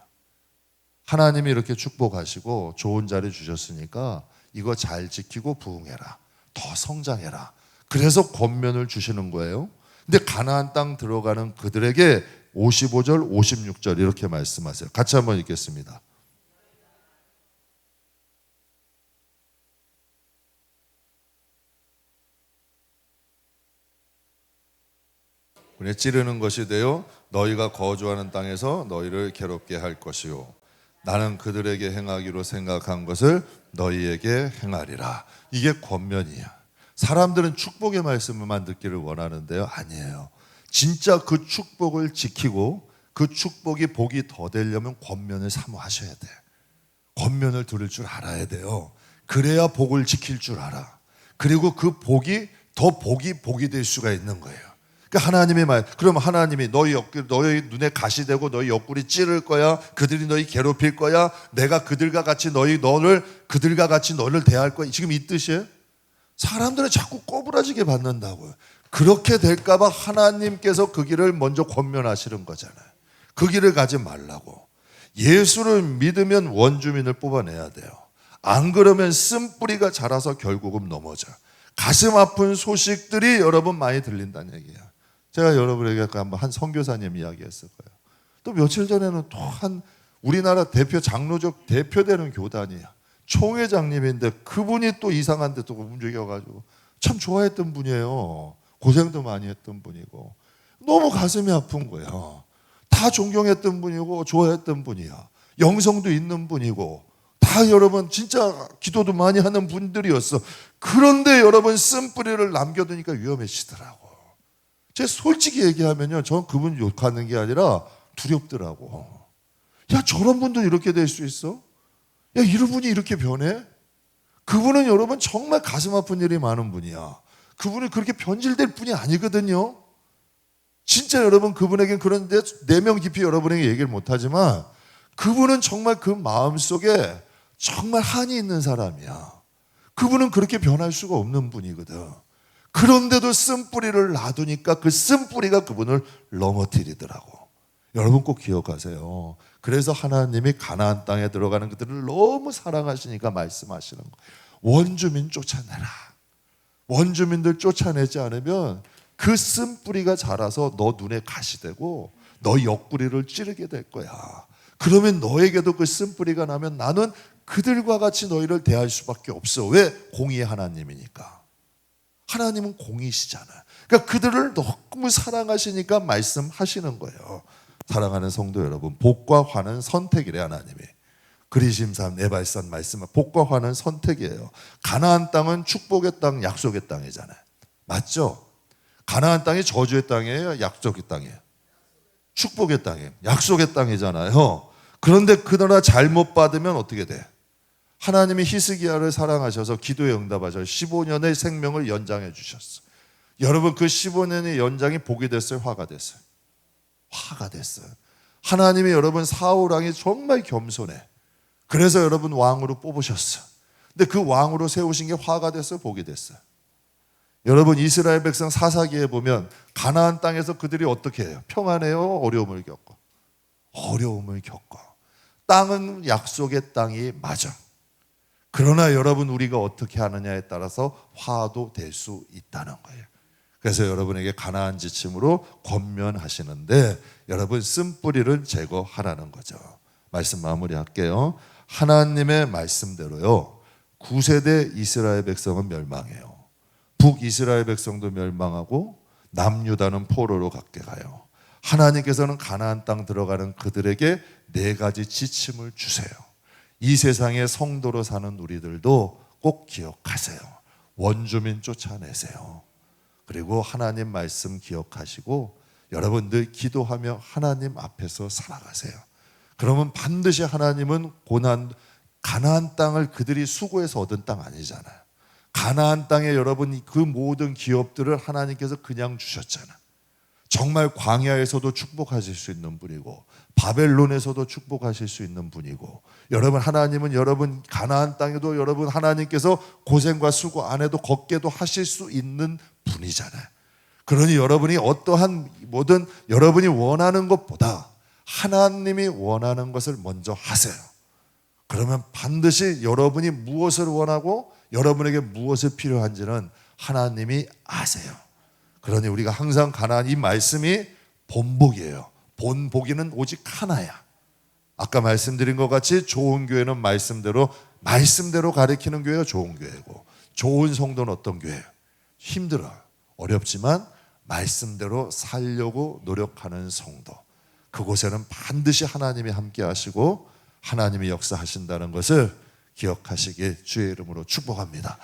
하나님이 이렇게 축복하시고 좋은 자리 주셨으니까 이거 잘 지키고 부응해라. 더 성장해라. 그래서 권면을 주시는 거예요. 근데 가나안 땅 들어가는 그들에게 55절, 56절 이렇게 말씀하세요. 같이 한번 읽겠습니다. 군에 찌르는 것이 되어 너희가 거주하는 땅에서 너희를 괴롭게 할 것이요, 나는 그들에게 행하기로 생각한 것을 너희에게 행하리라. 이게 권면이야. 사람들은 축복의 말씀만 듣기를 원하는데요, 아니에요. 진짜 그 축복을 지키고 그 축복이 복이 더 되려면 권면을 사모하셔야 돼. 권면을 들을 줄 알아야 돼요. 그래야 복을 지킬 줄 알아. 그리고 그 복이 더 복이 될 수가 있는 거예요. 그러니까 하나님의 말, 그러면 하나님이 너희 눈에 가시 되고 너희 옆구리 찌를 거야. 그들이 너희 괴롭힐 거야. 내가 그들과 같이 너를 대할 거야. 지금 이 뜻이에요? 사람들은 자꾸 꼬부라지게 받는다고요. 그렇게 될까 봐 하나님께서 그 길을 먼저 권면하시는 거잖아요. 그 길을 가지 말라고. 예수를 믿으면 원주민을 뽑아내야 돼요. 안 그러면 쓴뿌리가 자라서 결국은 넘어져. 가슴 아픈 소식들이 여러분 많이 들린다는 얘기예요. 제가 여러분에게 한번 한 선교사님 이야기했을 거예요. 또 며칠 전에는 또 한 우리나라 대표 장로적 대표되는 교단이에요. 총회장님인데 그분이 또 이상한 데 또 움직여가지고 참 좋아했던 분이에요. 고생도 많이 했던 분이고 너무 가슴이 아픈 거예요. 다 존경했던 분이고 좋아했던 분이야. 영성도 있는 분이고 다 여러분 진짜 기도도 많이 하는 분들이었어. 그런데 여러분 쓴뿌리를 남겨두니까 위험해지더라고. 제가 솔직히 얘기하면요, 전 그분 욕하는 게 아니라 두렵더라고. 야, 저런 분도 이렇게 될 수 있어? 야, 이런 분이 이렇게 변해? 그분은 여러분 정말 가슴 아픈 일이 많은 분이야. 그분이 그렇게 변질될 분이 아니거든요. 진짜 여러분 그분에겐 그런데 내면 깊이 여러분에게 얘기를 못하지만 그분은 정말 그 마음속에 정말 한이 있는 사람이야. 그분은 그렇게 변할 수가 없는 분이거든. 그런데도 쓴뿌리를 놔두니까 그 쓴뿌리가 그분을 넘어뜨리더라고. 여러분 꼭 기억하세요. 그래서 하나님이 가나안 땅에 들어가는 그들을 너무 사랑하시니까 말씀하시는 거예요. 원주민 쫓아내라. 원주민들 쫓아내지 않으면 그 쓴뿌리가 자라서 너 눈에 가시 되고 너 옆구리를 찌르게 될 거야. 그러면 너에게도 그 쓴뿌리가 나면 나는 그들과 같이 너희를 대할 수밖에 없어. 왜? 공의의 하나님이니까. 하나님은 공의시잖아. 그러니까 그들을 너무 사랑하시니까 말씀하시는 거예요. 사랑하는 성도 여러분, 복과 화는 선택이래 하나님이. 그리심산 네발산 말씀은 복과 화는 선택이에요. 가나안 땅은 축복의 땅, 약속의 땅이잖아요. 맞죠? 가나안 땅이 저주의 땅이에요, 약속의 땅이에요? 축복의 땅이에요. 약속의 땅이잖아요. 그런데 그러나 잘못 받으면 어떻게 돼? 하나님이 히스기야를 사랑하셔서 기도에 응답하셔서 15년의 생명을 연장해 주셨어요. 여러분 그 15년의 연장이 복이 됐어요, 화가 됐어요? 화가 됐어요. 하나님이 여러분 사울 왕이 정말 겸손해. 그래서 여러분 왕으로 뽑으셨어요. 근데 그 왕으로 세우신 게 화가 됐어요, 복이 됐어요? 여러분 이스라엘 백성 사사기에 보면 가나안 땅에서 그들이 어떻게 해요? 평안해요? 어려움을 겪어? 어려움을 겪어. 땅은 약속의 땅이 맞아. 그러나 여러분 우리가 어떻게 하느냐에 따라서 화도 될 수 있다는 거예요. 그래서 여러분에게 가나안 지침으로 권면하시는데 여러분 쓴뿌리를 제거하라는 거죠. 말씀 마무리할게요. 하나님의 말씀대로요 9세대 이스라엘 백성은 멸망해요. 북이스라엘 백성도 멸망하고 남유다는 포로로 갖게 가요. 하나님께서는 가나안 땅 들어가는 그들에게 4가지 지침을 주세요. 이 세상의 성도로 사는 우리들도 꼭 기억하세요. 원주민 쫓아내세요. 그리고 하나님 말씀 기억하시고 여러분 늘 기도하며 하나님 앞에서 살아가세요. 그러면 반드시 하나님은 가나안 땅을 그들이 수고해서 얻은 땅 아니잖아요. 가나안 땅에 여러분 그 모든 기업들을 하나님께서 그냥 주셨잖아. 정말 광야에서도 축복하실 수 있는 분이고 바벨론에서도 축복하실 수 있는 분이고 여러분 하나님은 여러분 가나안 땅에도 여러분 하나님께서 고생과 수고 안 해도 걷게도 하실 수 있는 분이잖아요. 그러니 여러분이 어떠한 뭐든 여러분이 원하는 것보다 하나님이 원하는 것을 먼저 하세요. 그러면 반드시 여러분이 무엇을 원하고 여러분에게 무엇이 필요한지는 하나님이 아세요. 그러니 우리가 항상 가나안 이 말씀이 본복이에요. 본보기는 오직 하나야. 아까 말씀드린 것 같이 좋은 교회는 말씀대로 가르치는 교회가 좋은 교회고 좋은 성도는 어떤 교회예요? 힘들어요. 어렵지만 말씀대로 살려고 노력하는 성도. 그곳에는 반드시 하나님이 함께 하시고 하나님이 역사하신다는 것을 기억하시길 주의 이름으로 축복합니다.